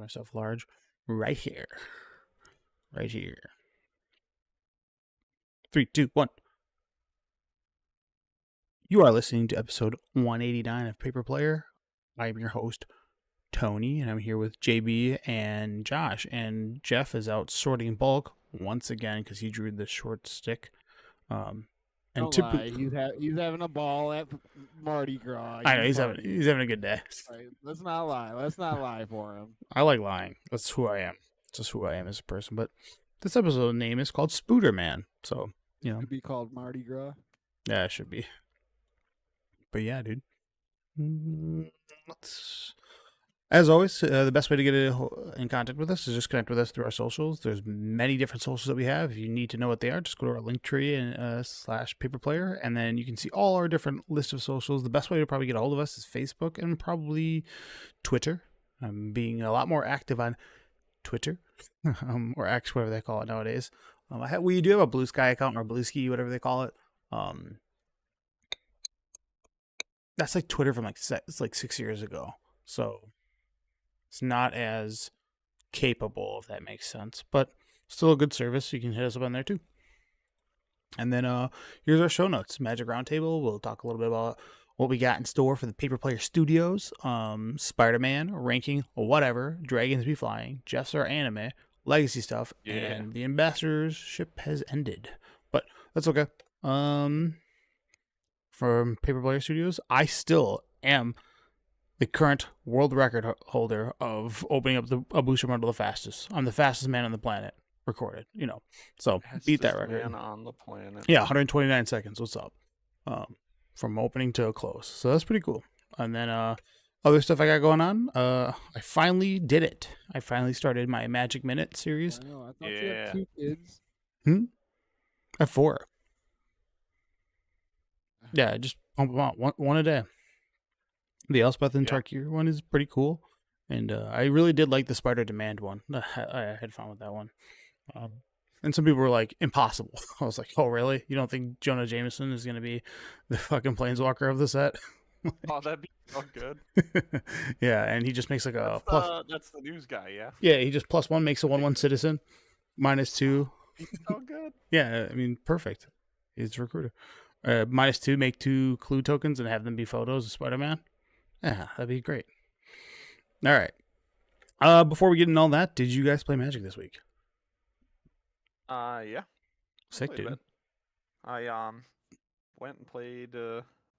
myself large right here. Right here. 3, 2, 1. You are listening to episode 189 of Paper Player. I am your host, Tony, and I'm here with JB and Josh. And Jeff is out sorting bulk once again because he drew the short stick. And Don't lie. He's having a ball at Mardi Gras. I know he's having a good day. Right, let's not lie. Let's not lie for him. I like lying. That's who I am. It's just who I am as a person. But this episode name is called Spooder Man. So, It could be called Mardi Gras. Yeah, it should be. But yeah, dude. As always, the best way to get in contact with us is just connect with us through our socials. There's many different socials that we have. If you need to know what they are, just go to our link tree and /paperplayer, and then you can see all our different list of socials. The best way to probably get a hold of us is Facebook and probably Twitter. I'm being a lot more active on Twitter, or X, whatever they call it nowadays. We do have a Blue Sky account, or Blue Ski, whatever they call it. That's like Twitter from it's like 6 years ago. So it's not as capable, if that makes sense, but still a good service. You can hit us up on there too. And then here's our show notes. Magic Roundtable. We'll talk a little bit about what we got in store for the Paper Player Studios. Spider-Man, ranking, whatever. Dragons Be Flying. Jeff's our anime. Legacy stuff. Yeah. And the ambassadorship has ended. But that's okay. From Paper Player Studios, I still am the current world record holder of opening up a booster bundle the fastest. I'm the fastest man on the planet recorded, so beat that record. Man on the planet. Yeah, 129 seconds. What's up? From opening to close. So that's pretty cool. And then other stuff I got going on. I finally did it. I finally started my Magic Minute series. I know. I thought you had 2 kids. I have 4. Yeah, just pump them out one a day. The Elspeth and Tarkir one is pretty cool, and I really did like the Spider Demand one. I had fun with that one. And some people were like, impossible. I was like, oh, really? You don't think Jonah Jameson is going to be the fucking planeswalker of the set? Oh, that'd be so good. Yeah, and he just makes like a that's the news guy, yeah? Yeah, he just +1 makes a 1/1 citizen, -2. He's so good. Yeah, I mean, perfect. He's a recruiter. -2, make 2 clue tokens and have them be photos of Spider-Man. Yeah, that'd be great. All right. Before we get into all that, did you guys play Magic this week? Yeah. Sick, dude. I went and played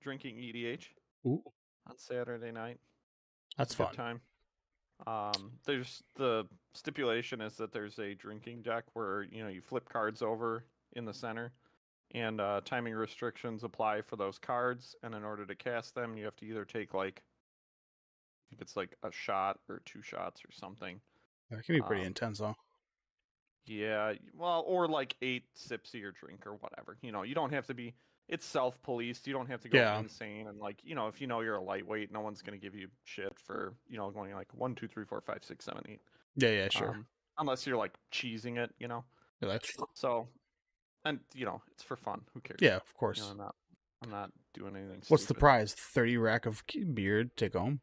drinking EDH Ooh, on Saturday night. that's Good fun. time. There's the stipulation is that there's a drinking deck where you flip cards over in the center, and timing restrictions apply for those cards. And in order to cast them, you have to either take I think it's like a shot or 2 shots or something. That can be pretty intense, though. Yeah, well, or like 8 sips of your drink or whatever. You don't have to be. It's self-policed. You don't have to go insane. And if you're a lightweight, no one's gonna give you shit for going like 1, 2, 3, 4, 5, 6, 7, 8. Yeah, sure. Unless you're like cheesing it, Yeah, that's So, and it's for fun. Who cares? yeah, of course. I'm not doing anything. What's the stupid. prize? 30 rack of beer to take home?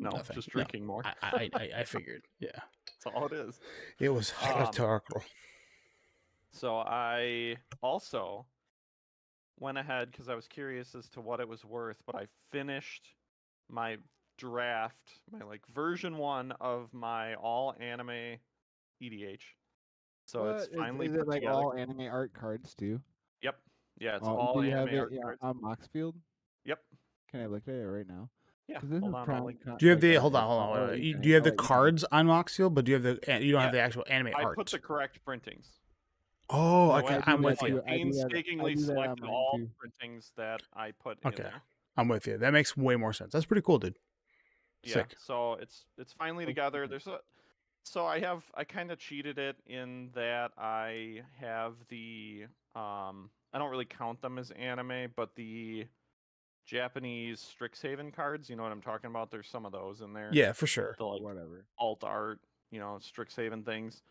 No, Nothing. just drinking more. I figured. Yeah, That's all it is. it was hysterical. So I also went ahead because I was curious as to what it was worth, but I finished my draft, my version 1 of my all anime EDH. So it's finally is put it like together. all anime art cards too? Yep. Yeah, it's Do all you have anime art it cards. on Moxfield? Yep. Can I look at it right now? Yeah. 'Cause this Hold is on. Do you have the like hold on? I'll let Do you you have the I'll let you cards on Moxfield, but you don't have the actual anime I art? put the correct printings. Oh, I okay. went I'm through with and, you. painstakingly I do that on selected mine, all too. printings that I put Okay. in there. I'm with you. That makes way more sense. That's pretty cool, dude. Yeah. Sick. So it's finally together. So I kind of cheated it in that I have the I don't really count them as anime, but the Japanese Strixhaven cards, you know what I'm talking about? There's some of those in there. Yeah, for sure. The Whatever. alt art, Strixhaven things.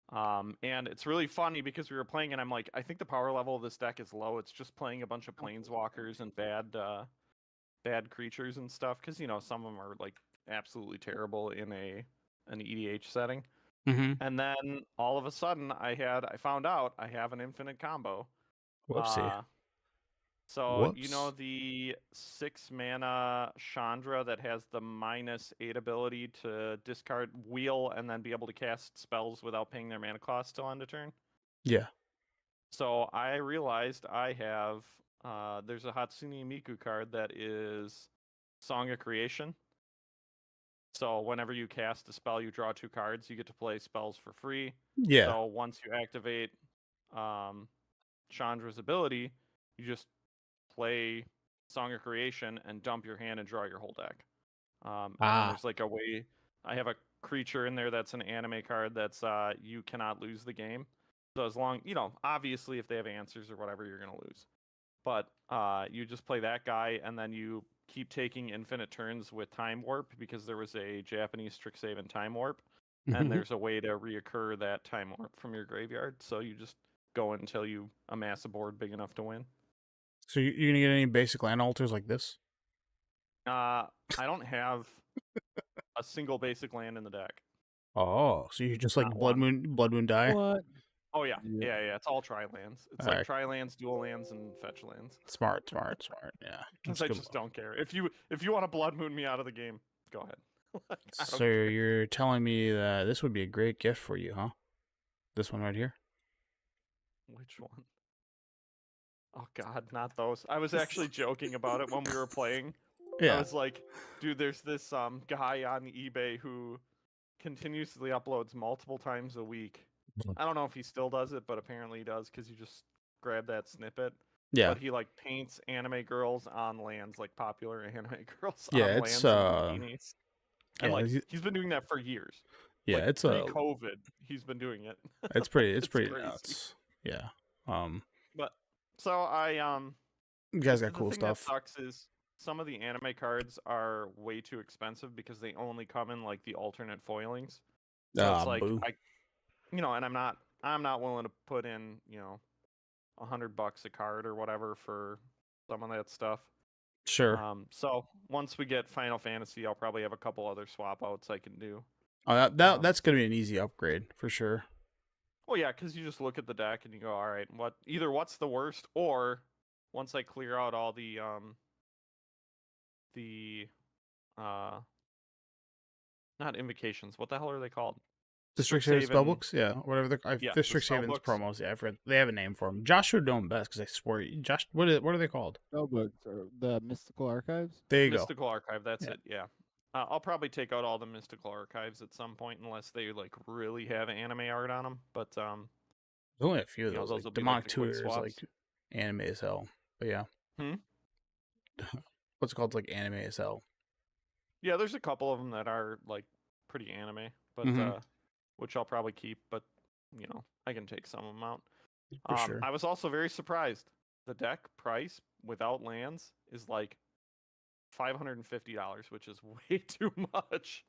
And it's really funny because we were playing and I'm like, I think the power level of this deck is low. It's just playing a bunch of planeswalkers and bad creatures and stuff, because some of them are like absolutely terrible in a an EDH setting. Mm-hmm. And then all of a sudden, I found out I have an infinite combo. Whoopsie. So you know Whoops. the 6 mana Chandra that has the -8 ability to discard wheel and then be able to cast spells without paying their mana cost till end of turn. Yeah. So I realized I have there's a Hatsune Miku card that is Song of Creation. So whenever you cast a spell, you draw 2 cards. You get to play spells for free. Yeah. So once you activate Chandra's ability, you just play Song of Creation and dump your hand and draw your whole deck. And then there's like a way. I have a creature in there that's an anime card that's you cannot lose the game. So as long obviously if they have answers or whatever, you're gonna lose. But you just play that guy and then you keep taking infinite turns with Time Warp because there was a Japanese Strixhaven Time Warp, and there's a way to reoccur that Time Warp from your graveyard. So you just go until you amass a board big enough to win. So you're gonna get any basic land altars like this? I don't have a single basic land in the deck. Oh, so you're just like Not Blood one. Moon die? What? Oh yeah, Yeah. yeah. It's all tri lands. It's like tri lands, dual lands, and fetch lands. Smart. Yeah. Because I just don't care. If you want to Blood Moon me out of the game, go ahead. I don't So care. you're telling me that this would be a great gift for you, huh? This one right here? Which one? Oh God, not those. I was actually joking about it when we were playing. I Yeah. was like, dude, there's this guy on eBay who continuously uploads multiple times a week. I don't know if he still does it, but apparently he does because you just grab that snippet. Yeah. But he like paints anime girls on lands, like popular anime girls Yeah, on it's, lands in bikinis. And yeah, like he's been doing that for years. Yeah, like, it's pre-COVID. He's been doing it. It's pretty crazy. nuts. Yeah. But so I You guys got the cool thing stuff. that sucks is some of the anime cards are way too expensive because they only come in like the alternate foilings. So it's like Boo. and I'm not willing to put in, $100 a card or whatever for some of that stuff. Sure. So once we get Final Fantasy, I'll probably have a couple other swap outs I can do. Oh, that's gonna be an easy upgrade for sure. Well, yeah, because you just look at the deck and you go, all right, what's the worst, or once I clear out all the not invocations, what the hell are they called? The Strixhaven spellbooks, yeah, whatever the Strixhaven's spellbooks. promos. Yeah, they have a name for them. Josh should know them best because I swear, Josh, what are they called? Spellbooks or the Mystical Archives. There you Mystical Archive. That's Yeah. it. Yeah. I'll probably take out all the Mystical Archives at some point, unless they like really have anime art on them. But There's only a few of those. those will Like, be Demonic like the quick Tutor is like swaps. anime as hell. But yeah. What's it called? It's like anime as hell. Yeah, there's a couple of them that are like pretty anime, but which I'll probably keep. But I can take some of them out. For sure. I was also very surprised. The deck price without lands is like $550, which is way too much.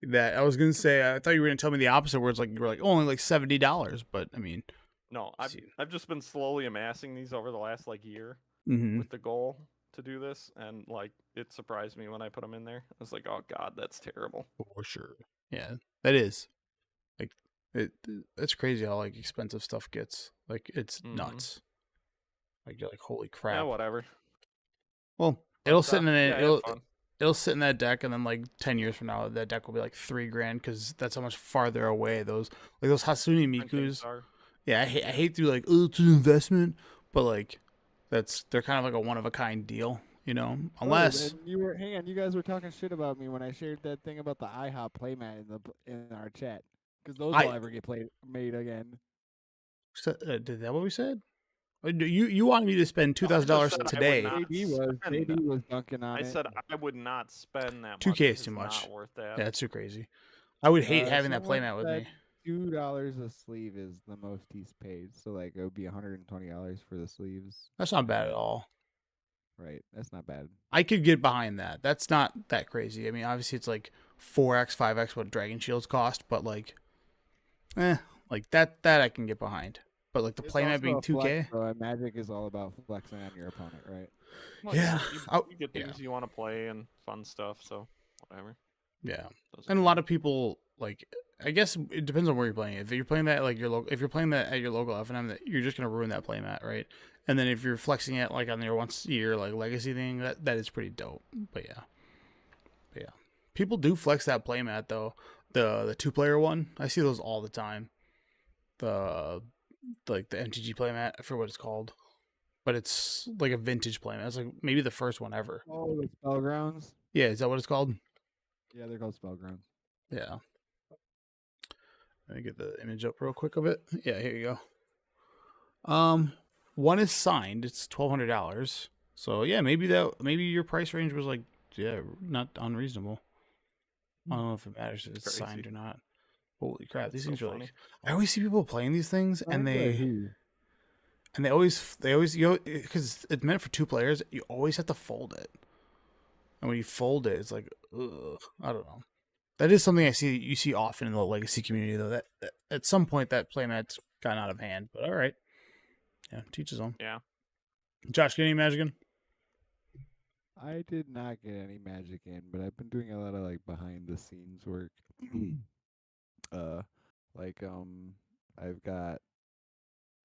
That I was gonna say, I thought you were gonna tell me the opposite, where it's like you were like only like $70, but I mean, no, I've just been slowly amassing these over the last like year mm-hmm. with the goal to do this, and like it surprised me when I put them in there. I was like, oh God, that's terrible. For sure. Yeah, that is. Like it's crazy how like expensive stuff gets. Like it's nuts. Like you're like, holy crap. Yeah, whatever. Well, it'll sit in it'll sit in that deck, and then like 10 years from now, that deck will be like $3,000 because that's how much farther away those Hatsune Mikus. Yeah, I hate to like, oh, it's an investment, but like they're kind of like a one of a kind deal, unless Hang on, you guys were talking shit about me when I shared that thing about the IHOP playmat in our chat, because those will ever get made again. Did that what we said? You wanted me to spend $2,000 today. JD was dunking on it. I said I would not spend that much. 2K is too much. Not worth that. Yeah, it's too crazy. I would hate having that playmat with me. $2 a sleeve is the most he's paid, so like it would be $120 for the sleeves. That's not bad at all. Right, that's not bad. I could get behind that. That's not that crazy. I mean, obviously it's like 4x, 5x what Dragon Shields cost, but like, like that I can get behind. But like the playmat being 2K, so Magic is all about flexing on your opponent, right? Well, yeah, you get things you want to play and fun stuff, so whatever. Yeah, and a lot of people like I guess it depends on where you're playing. If you're playing that like if you're playing that at your local FNM, you're just gonna ruin that playmat, right? And then if you're flexing it like on your once a year like legacy thing, that is pretty dope. But yeah, people do flex that playmat though. The 2-player one, I see those all the time. The like the MTG playmat, I forget what it's called, but it's like a vintage playmat. It's like maybe the first one ever. Oh, the Spellgrounds. Yeah, is that what it's called? Yeah, they're called Spellgrounds. Yeah. Let me get the image up real quick of it. Yeah, here you go. One is signed. It's $1,200. So yeah, maybe your price range was like not unreasonable. I don't know if it matters if it's signed or not. Holy crap, these That's things so are funny. like. I always see people playing these things, and Signed by they who? always because it's meant for 2 players. You always have to fold it, and when you fold it, it's like ugh, I don't know. That is something you see often in the legacy community though. That at some point that playmat's gotten out of hand. But all right, yeah, teach his own. Yeah. Josh, get any magic in? I did not get any magic in, but I've been doing a lot of like behind the scenes work. uh, like I've got.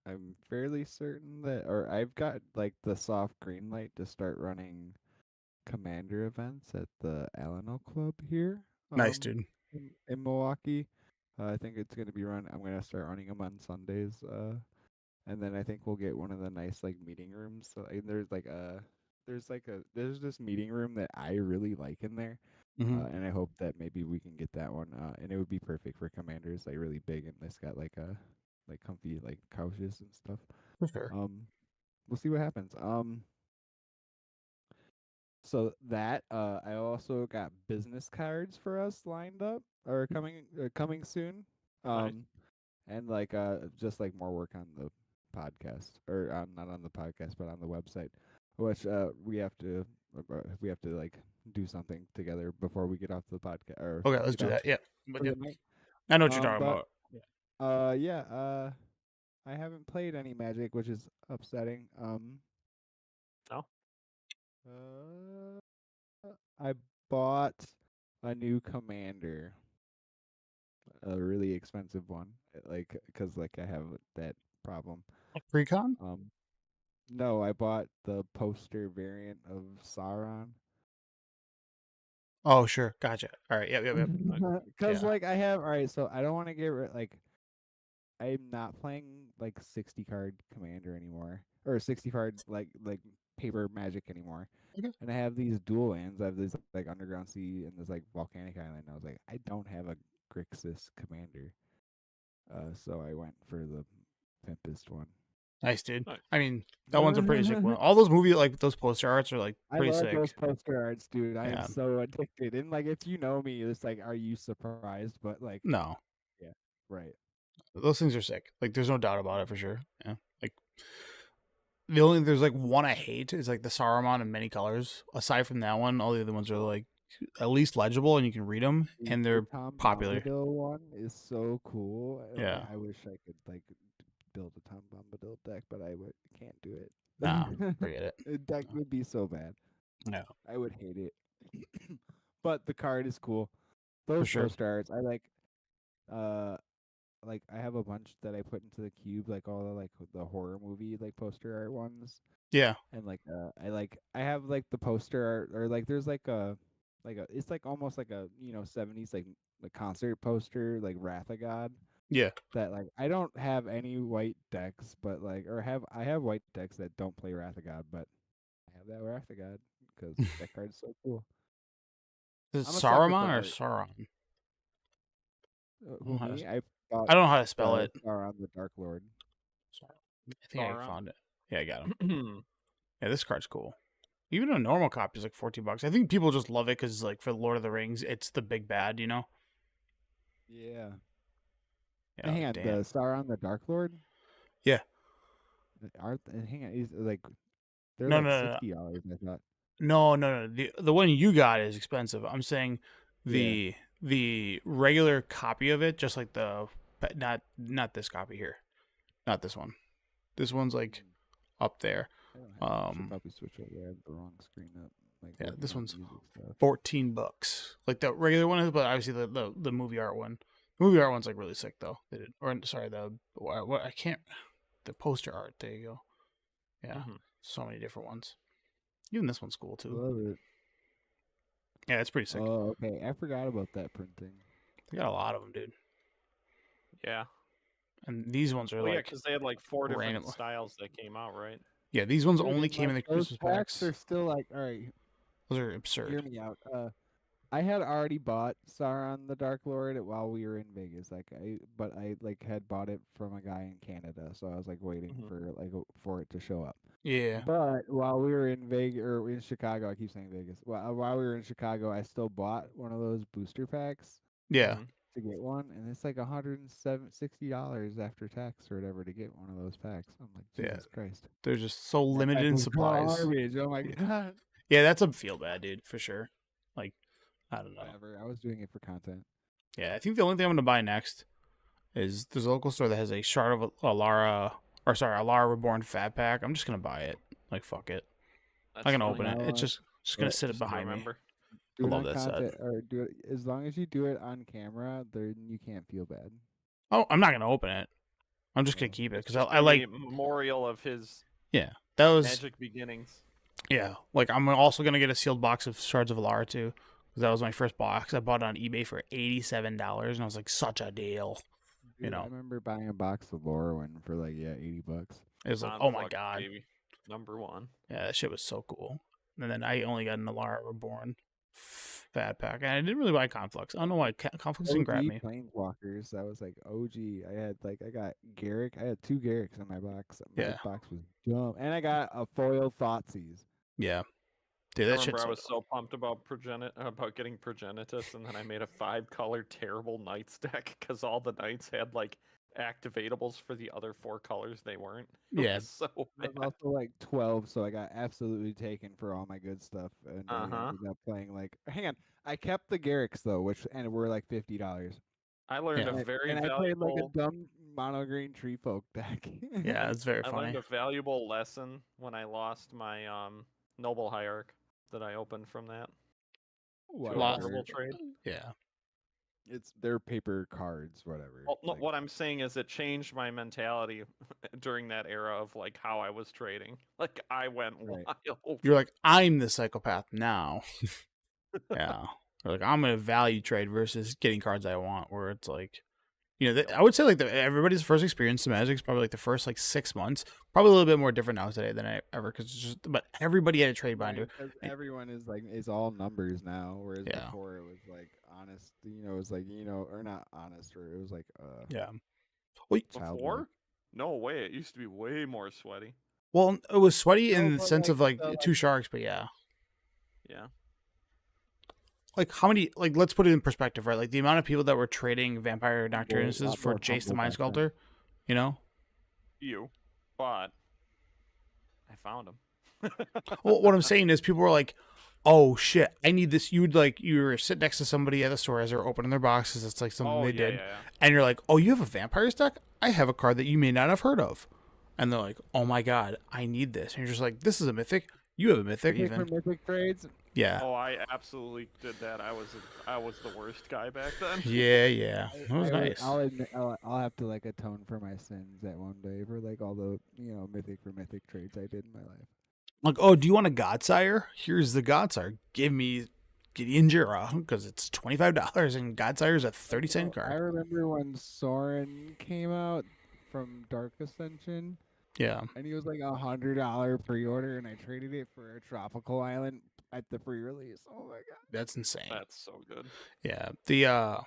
I'm fairly certain that, or I've got like the soft green light to start running commander events at the Alano Club here. Nice, dude. In Milwaukee. I think it's gonna be run. I'm gonna start running them on Sundays. And then I think we'll get one of the nice like meeting rooms. So there's this meeting room that I really like in there. Mm-hmm. And I hope that maybe we can get that one. And it would be perfect for commanders, like really big, and it's got like comfy like couches and stuff. For sure. We'll see what happens. So that I also got business cards for us lined up or coming soon. Nice. And like just like more work on the podcast or not on the podcast but on the website, which we have to like do something together before we get off the podcast or Okay, let's get do off that. Yeah, but for yeah, the night. I know what you're talking But about. yeah, I haven't played any Magic, which is upsetting. Oh. I bought a new commander, a really expensive one, like because like I have that problem. Precon? No, I bought the poster variant of Sauron. Oh, sure, gotcha. All right, yep. Because Yeah. like I have, all right, so I don't want to get like I'm not playing like 60 card commander anymore or 60 card like paper Magic anymore. Okay. And I have these dual lands. I have this like Underground Sea and this like Volcanic Island. I was like, I don't have a Grixis commander. So I went for the pimpest one. Nice, dude. Nice. I mean, that one's a pretty sick one. All those movie like those poster arts are like I pretty love sick. those poster arts, dude. I Yeah. am so addicted. And like, if you know me, it's like, are you surprised? But like, No, yeah, right. those things are sick. Like, there's no doubt about it for sure. Yeah. Like, there's like one I hate is like the Saruman in many colors. Aside from that one, all the other ones are like at least legible and you can read them, and The they're Tom popular. Bombadil one is so cool. Yeah. I wish I could like build a Tom Bombadil deck, but can't do it. Nah, forget it. The deck would be so bad. No, I would hate it. But the card is cool. for Those sure. poster arts, I like I have a bunch that I put into the cube, like all the like the horror movie like poster art ones. Yeah. And I have like the poster art or like there's like a it's like almost like a 70s like the concert poster like Wrath of God. Yeah. That like I don't have any white decks, but like I have white decks that don't play Wrath of God, but I have that Wrath of God because that card's so cool. Is it I'm a sucker for Saruman or art. Sauron? Who me? I I don't know how to spell it. Sauron the Dark Lord. I think I Sauron. found it. Yeah, I got him. Yeah, this card's cool. Even a normal copy is like $14. I think people just love it because, like, for Lord of the Rings, it's the big bad, you know? Yeah. Yeah, Hang on, damn. the Sauron the Dark Lord. Yeah. Hang on, he's like they're No, like no, no, $60. I thought. no. The one you got is expensive. I'm saying Yeah. the regular copy of it, just like the not this copy here, not this one. This one's like up there. I should probably switch over. I have the wrong screen up. like Yeah, working this on one's music stuff. $14. Like the regular one is, but obviously the movie art one. The movie art one's like really sick though. They did, or sorry, what I can't the poster art. There you go. Yeah, so many different ones. Even this one's cool too. Love it. Yeah, it's pretty sick. Oh, okay. I forgot about that printing. They got a lot of them, dude. Yeah. And these ones are Well, yeah, like because they had like 4 different random. styles that came out, right? Yeah, these ones Dude, only and, came in the those Christmas packs packs. are still like, all right, Those are absurd. hear me out. I had already bought Sauron the Dark Lord while we were in Vegas. But I like had bought it from a guy in Canada, so I was like waiting for it to show up. Yeah. But while we were in Vegas or in Chicago, I keep saying Vegas. While we were in Chicago, I still bought one of those booster packs Yeah. to get one, and it's like $160 after tax or whatever to get one of those packs. I'm like, Jesus Christ. They're just so That limited pack in was supplies. garbage. Oh my God. Yeah, that's a feel bad, dude, for sure. Like, I don't know. Whatever. I was doing it for content. Yeah, I think the only thing I'm gonna buy next is there's a local store that has a Shard of a Lara Reborn Fat Pack. I'm just gonna buy it. Like, fuck it. That's I'm gonna funny. open it. It's just gonna sit Just to behind me. remember. Do I it love on that set. content, or do it as long as you do it on camera. Then you can't feel bad. Oh, I'm not gonna open it. I'm just gonna Yeah. keep it because It's I gonna like. be a memorial of his Yeah, that was magic beginnings. yeah. Like, I'm also gonna get a sealed box of Shards of Alara too, because that was my first box. I bought it on eBay for $87, and I was like, such a deal. Dude, I remember buying a box of Lorwyn for like $80. It was like, On oh my Flux, god, baby. #1. yeah, that shit was so cool. And then I only got an Alara Reborn Fat Pack, and I didn't really buy Conflux. I don't know why Conflux didn't grab me. Planeswalkers. That was like OG. I got Garrick. I had 2 Garricks in my box. My box was dumb, and I got a foil Thoughtseize. Yeah, dude, I that remember shit's I so was so pumped about getting Progenitus, and then I made a 5-color terrible Knights deck because all the Knights had like activatables for the other 4 colors they weren't. It Yeah. was so I bad. was also like 12, so I got absolutely taken for all my good stuff, and I ended up playing like. Hang on, I kept the Garricks though, which were like $50. I learned a very and valuable. I played like a dumb mono green tree folk deck. Yeah, it's very I funny. learned a valuable lesson when I lost my Noble Hierarch that I opened from that. To a Lost. terrible trade. Yeah, It's their paper cards, whatever. Well, no, what I'm saying is it changed my mentality during that era of like how I was trading. Like I went wild. you're like, I'm the psychopath now. Yeah, or like I'm gonna value trade versus getting cards I want. Where it's like, I would say like everybody's first experience to Magic is probably like the first like 6 months. Probably a little bit more different now today than ever because but everybody had a trade binder. Because everyone is all numbers now, whereas Yeah. before it was like honest. It was like or not honest, or it was like Yeah. Well, Before? No way. It used to be way more sweaty. well, it was sweaty No, in the but, sense of like the, 2 sharks, but yeah. Yeah. Like how many? Like let's put it in perspective, right? Like the amount of people that were trading Vampire Nocturnuses lot for more Jace the humble Mind back then. Sculptor, you know. But I found them. Well, what I'm saying is, people were like, "Oh shit, I need this." You were sit next to somebody at the store as they're opening their boxes. It's like something they did, and you're like, "Oh, you have a vampire deck? I have a card that you may not have heard of," and they're like, "Oh my god, I need this," and you're just like, "This is a mythic. You have a mythic, Mythic even." for mythic trades. Yeah. Oh, I absolutely did that. I was the worst guy back then. Yeah. It was nice. I'll admit, I'll have to like atone for my sins that one day for like all the mythic for mythic trades I did in my life. Like, oh, do you want a Godsire? Here's the Godsire. Give me Gideon Jira because it's $25 and Godsire's a 30-cent I card. remember when Sorin came out from Dark Ascension. Yeah. And he was like $100 pre-order, and I traded it for a tropical island at the pre-release. Oh my god, That's insane. That's so good. Yeah. The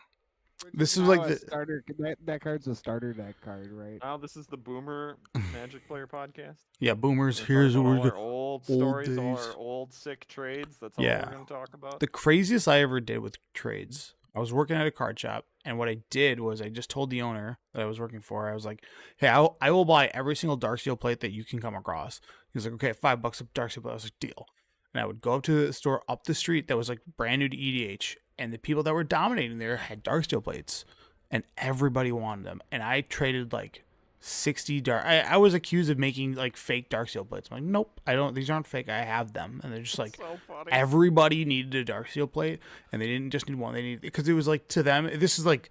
Which this is now like a the starter. That card's a starter deck card, right? Now this is the Boomer Magic Player podcast. yeah, boomers. We're Here's talking what about we're all our old old stories, all days. our old sick trades. That's all Yeah. we're going to talk about. The craziest I ever did with trades. I was working at a card shop, and what I did was I just told the owner that I was working for. I was like, "Hey, I will buy every single Darksteel plate that you can come across." He was like, "Okay, $5 a Darksteel plate." I was like, "Deal." And I would go up to the store up the street that was like brand new to EDH, and the people that were dominating there had Darksteel plates, and everybody wanted them. And I traded like 60 dark. I was accused of making like fake Darksteel plates. I'm like, nope, I don't. These aren't fake. I have them, and they're just like So funny. everybody needed a Darksteel plate, and they didn't just need one. They needed because it was like to them. This is like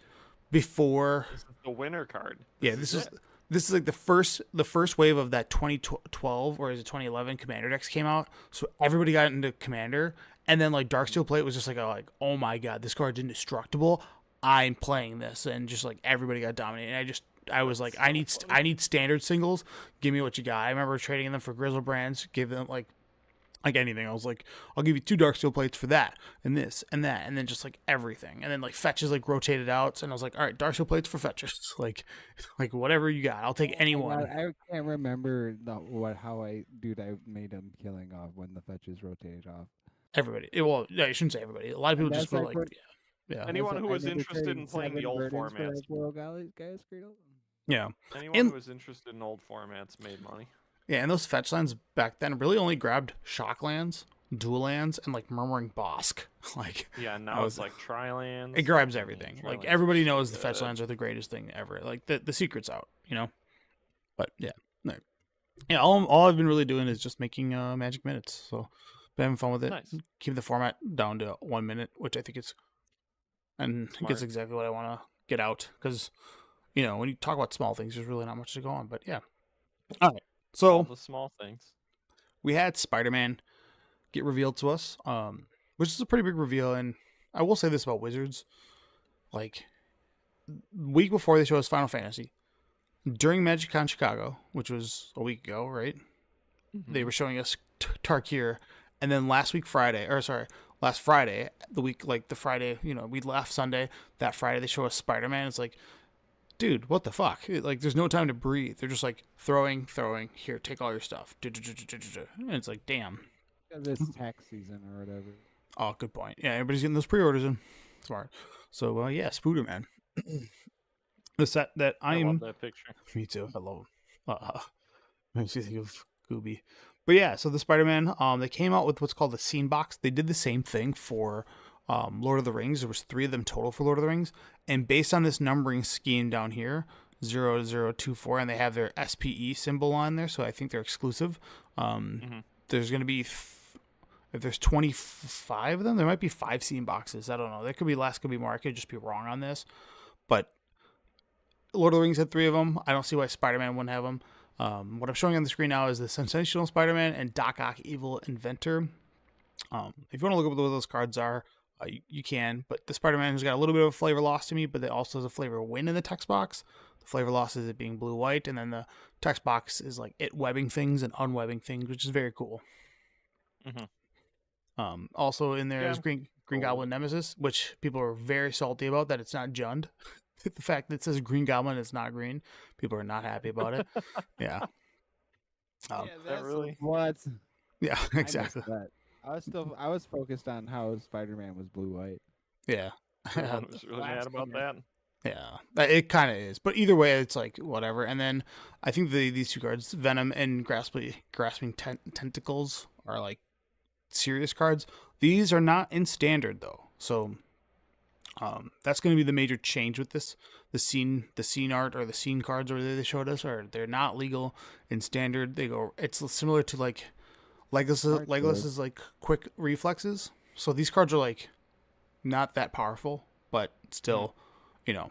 before. This is the winner card. Yeah, this is like the first wave of that 2012 or is it 2011 Commander decks came out. So everybody got into Commander, and then like Darksteel plate was just like oh my god, this card's indestructible. I'm playing this, and just like everybody got dominated. And I was like, I need standard singles. Give me what you got. I remember trading them for Grizzle brands. Give them like anything. I was like, I'll give you 2 Darksteel plates for that and this and that, and then just like everything, and then like fetches like rotated out. And I was like, all right, Darksteel plates for fetches, like whatever you got, I'll take anyone. I can't remember how I made him killing off when the fetches rotated off. Everybody. Well, yeah, I shouldn't say everybody. A lot of people just were like, yeah. Anyone who was interested in playing the old formats. Yeah. Anyone who was interested in old formats made money. Yeah, and those fetch lands back then really only grabbed shock lands, dual lands, and like Murmuring Bosk. Like now it's like tri-lands. It grabs everything. Like everybody knows the fetch lands are the greatest thing ever. Like the secret's out, you know. But yeah, no. Yeah. All I've been really doing is just making Magic minutes. So been having fun with it. Nice. Keep the format down to 1 minute, which I think is, and I think it's exactly what I want to get out because, you know, when you talk about small things, there's really not much to go on. But yeah. All right. So all the small things. We had Spider-Man get revealed to us, which is a pretty big reveal. And I will say this about Wizards: like week before they showed us Final Fantasy, during MagicCon Chicago, which was a week ago, right? Mm-hmm. They were showing us Tarkir, and then last Friday, the week like the Friday, you know, we left Sunday. That Friday they show us Spider-Man. It's like, dude, what the fuck? Like, there's no time to breathe. They're just like throwing. Here, take all your stuff. And it's like, damn. This tax season or whatever. Oh, good point. Yeah, everybody's getting those pre-orders in. Smart. So, yeah, Spooder Man. The set that I love that picture. Me too. I love him. Makes me think of Gooby. But yeah, so the Spider-Man, they came out with what's called the Scene Box. They did the same thing for Lord of the Rings. There was 3 of them total for Lord of the Rings, and based on this numbering scheme down here, 0024, and they have their SPE symbol on there, so I think they're exclusive. There's going to be if there's 25 of them, there might be 5 Scene Boxes. I don't know. There could be less, could be more. I could just be wrong on this, but Lord of the Rings had 3 of them. I don't see why Spider-Man wouldn't have them. What I'm showing on the screen now is the Sensational Spider-Man and Doc Ock Evil Inventor. If you want to look up what those cards are, you can, but the Spider-Man has got a little bit of a flavor loss to me, but it also has a flavor win in the text box. The flavor loss is it being blue-white, and then the text box is like it webbing things and unwebbing things, which is very cool. Mm-hmm. Also in there is Green Goblin Nemesis, which people are very salty about that it's not Jund. The fact that it says Green Goblin, it's not green. People are not happy about it. Yeah. That's really what? Yeah, exactly. I was focused on how Spider-Man was blue-white. Yeah. I was really mad about that. Yeah, it kind of is. But either way, it's like whatever. And then I think these 2 cards, Venom and Grasping Tentacles, are like serious cards. These are not in standard though. So that's going to be the major change with this. The scene art or the scene cards or they showed us they're not legal in standard. It's similar to like Legolas's like quick reflexes. So these cards are like not that powerful, but still, you know,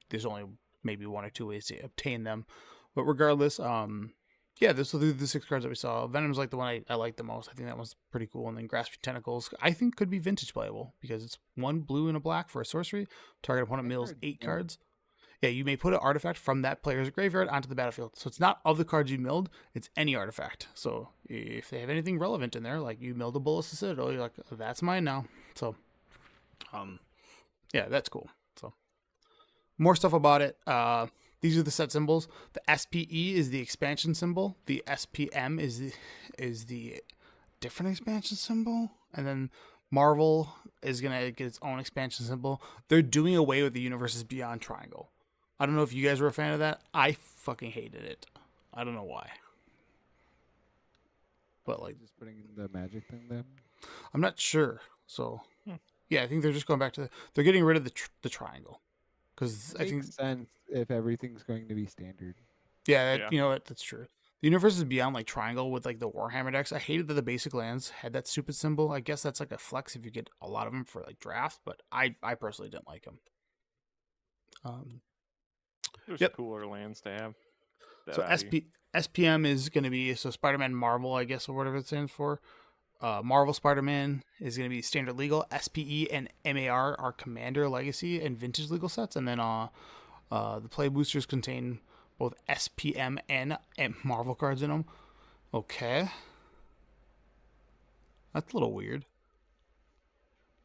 there's only maybe 1 or 2 ways to obtain them. But regardless, yeah, this will do the 6 cards that we saw. Venom's like the one I like the most. I think that one's pretty cool. And then Grasping Tentacles, I think could be vintage playable because it's 1 blue and a black for a sorcery. Target opponent mills 8 cards. Yeah, you may put an artifact from that player's graveyard onto the battlefield. So it's not of the cards you milled, it's any artifact. So if they have anything relevant in there, like you milled a Bullets of Citadel, you're like, that's mine now. So, yeah, that's cool. So, more stuff about it. These are the set symbols. The SPE is the expansion symbol. The SPM is the different expansion symbol. And then Marvel is going to get its own expansion symbol. They're doing away with the Universes Beyond triangle. I don't know if you guys were a fan of that. I fucking hated it. I don't know why. But like just putting in the magic thing then? I'm not sure. So yeah, I think they're just going back to they're getting rid of the triangle. Because I think makes sense if everything's going to be standard. Yeah, Yeah. you know what? That's true. The universe is beyond like Triangle with like the Warhammer decks. I hated that the basic lands had that stupid symbol. I guess that's like a flex if you get a lot of them for like drafts, but I personally didn't like them. Um, There's yep. cooler lands to have. That So SPM is going to be so Spider-Man Marvel, I guess, or whatever it stands for. Marvel Spider-Man is going to be standard legal. SPE and MAR are Commander Legacy and Vintage legal sets, and then the play boosters contain both SPM and Marvel cards in them. Okay, that's a little weird.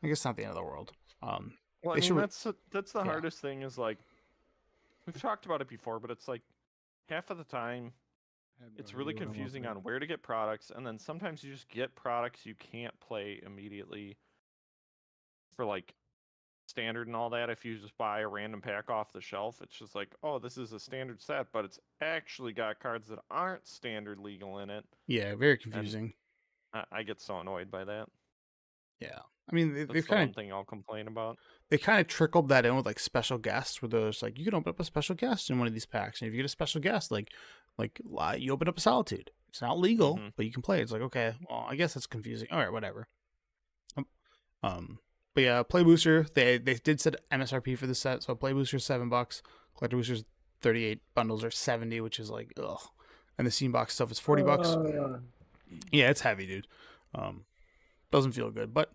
I guess not the end of the world. Well, I they mean, should. that's the Yeah. hardest thing is like we've talked about it before, but it's like half of the time I have no it's idea really what I'm confusing opening. on where to get products, and then sometimes you just get products you can't play immediately for like standard and all that. If you just buy a random pack off the shelf, it's just like, oh, this is a standard set, but it's actually got cards that aren't standard legal in it. Yeah, very And confusing. I get so annoyed by that. Yeah, I mean That's they've the kind one of thing I'll complain about. they kind of trickled that in with like special guests, where there's like you can open up a special guest in one of these packs, and if you get a special guest, you open up a Solitude. It's not legal, Mhm. but you can play. It's like okay, well I guess that's confusing. All right, whatever. Um, but yeah, Play Booster they did set MSRP for the set, so Play Booster $7, Collector Boosters 38, bundles are 70, which is like ugh, and the Scene Box stuff is $40. Yeah, it's heavy, dude. Doesn't feel good, but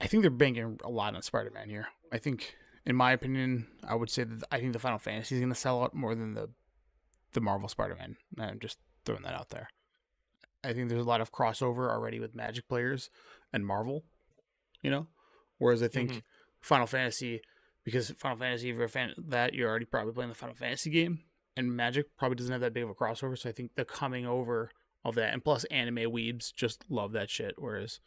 I think they're banking a lot on Spider-Man here. I think, in my opinion, I would say that I think the Final Fantasy is going to sell out more than the Marvel Spider-Man. I'm just throwing that out there. I think there's a lot of crossover already with Magic players and Marvel, you know? Whereas I think Mhm. Final Fantasy, because Final Fantasy, if you're a fan of that, you're already probably playing the Final Fantasy game, and Magic probably doesn't have that big of a crossover, so I think the coming over of that, and plus anime weebs just love that shit, whereas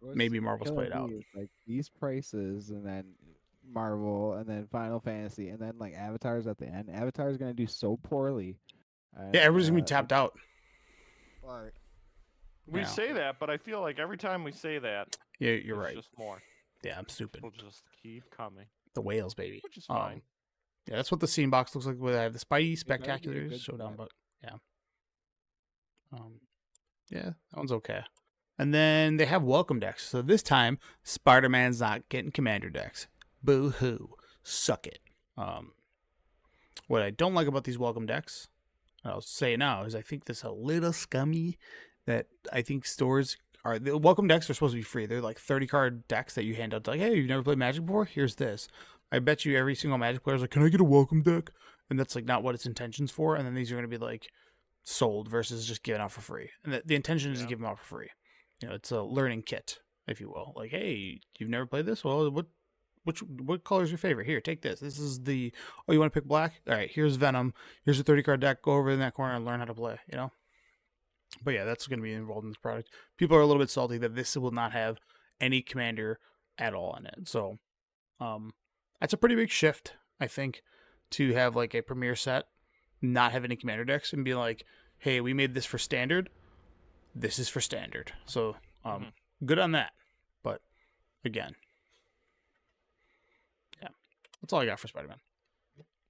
maybe Marvel's killing played out. me is like these prices, and then Marvel, and then Final Fantasy, and then like Avatar's at the end. Avatar's gonna do so poorly. Yeah, everybody's gonna be Like, tapped out. like, We Yeah. say that, but I feel like every time we say that, Yeah, you're there's right. just more. Yeah, I'm stupid. People just keep coming, The whales, baby. which is fine. Yeah, that's what the scene box looks like. Where I have the Spidey It better be a Spectaculars good Showdown, set. but yeah, that one's okay. And then they have welcome decks. So this time, Spider-Man's not getting commander decks. Boo hoo, suck it. What I don't like about these welcome decks, I'll say now, is I think this a little scummy. That I think stores are the welcome decks are supposed to be free. They're like 30 card decks that you hand out to like, hey, you've never played Magic before? Here's this. I bet you every single Magic player is like, can I get a welcome deck? And that's like not what its intention's for. And then these are going to be like sold versus just given out for free. And the intention is to Yeah. give them out for free. You know, it's a learning kit, if you will. Like, hey, you've never played this? Well, what color is your favorite? Here, take this. This is the you want to pick black? All right, here's Venom. Here's a 30 card deck. Go over in that corner and learn how to play. You know. But yeah, that's going to be involved in this product. People are a little bit salty that this will not have any commander at all in it. So, that's a pretty big shift, I think, to have like a premier set not have any commander decks and be like, hey, we made this for standard. This is for standard. So, good on that. But again, yeah, that's all I got for Spider-Man.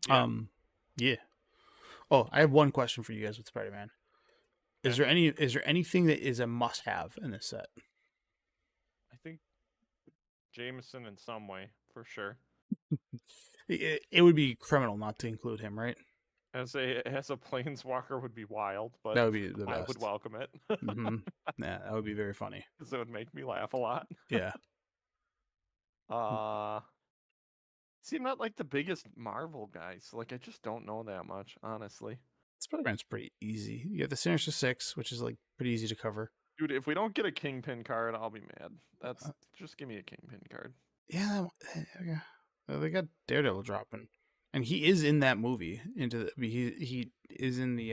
Yeah. Yeah. Oh, I have one question for you guys with Spider-Man. Is there anything that is a must-have in this set? I think Jameson in some way, for sure. It would be criminal not to include him, right? As a planeswalker would be wild, but That would be the I best. would welcome it. Mm-hmm. Yeah, that would be very funny. Because it would make me laugh a lot. Yeah. See, I'm not like the biggest Marvel guy, so like I just don't know that much, honestly. Spider-Man's pretty easy. You have the Sinister Six, which is like pretty easy to cover. Dude, if we don't get a Kingpin card, I'll be mad. That's just give me a Kingpin card. Yeah, they got Daredevil dropping, and he is in that movie. He is in the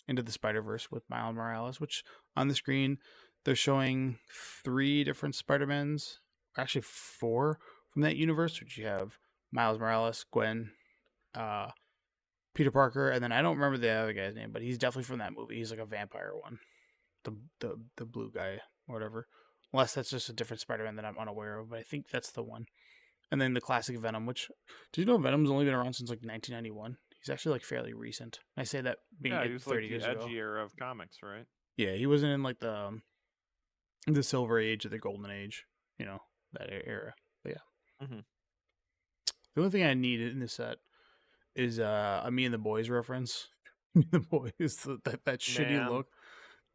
Into the Spider-Verse with Miles Morales, which on the screen they're showing 3 different Spider-Mans, actually 4 from that universe, which you have Miles Morales, Gwen, Peter Parker, and then I don't remember the other guy's name, but he's definitely from that movie. He's like a vampire one, the blue guy, or whatever. Unless that's just a different Spider-Man that I'm unaware of, but I think that's the one. And then the classic Venom, which did you know Venom's only been around since like 1991? He's actually like fairly recent. I say that being Yeah, he was 30 like the years ago. edgy era of comics, right? Yeah, he wasn't in like the Silver Age or the Golden Age, you know, that era. But yeah, Mm-hmm. the only thing I needed in this set is a Me and the Boys reference. Me and the Boys, that shitty Man. look,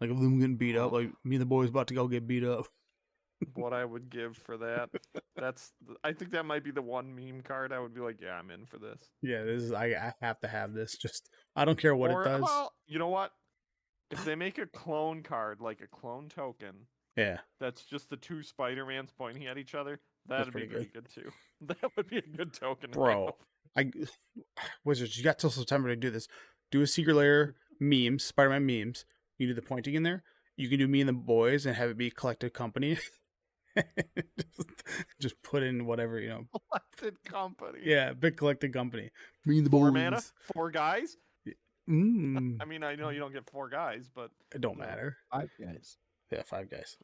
like of them getting beat up. Oh. Like Me and the Boys about to go get beat up. What I would give for that. I think that might be the one meme card I would be like, yeah, I'm in for this. Yeah, this is I have to have this. Just I don't care what Or, it does. well, you know what? If they make a clone card, like a clone token, Yeah, that's just the two Spider-Mans pointing at each other, that'd be pretty pretty good too. That would be a good token. to bro. I Wizards, you got till September to do this. Do a Secret Lair memes, Spider-Man memes. You do the pointing in there. You can do Me and the Boys and have it be a collective company. just put in whatever, you know. Collected company. Yeah, big collective company. Me and the Four Boys. mana, 4 guys. Mm, I mean, I know you don't get 4 guys, but it don't no. matter. 5 guys. Yeah, 5 guys.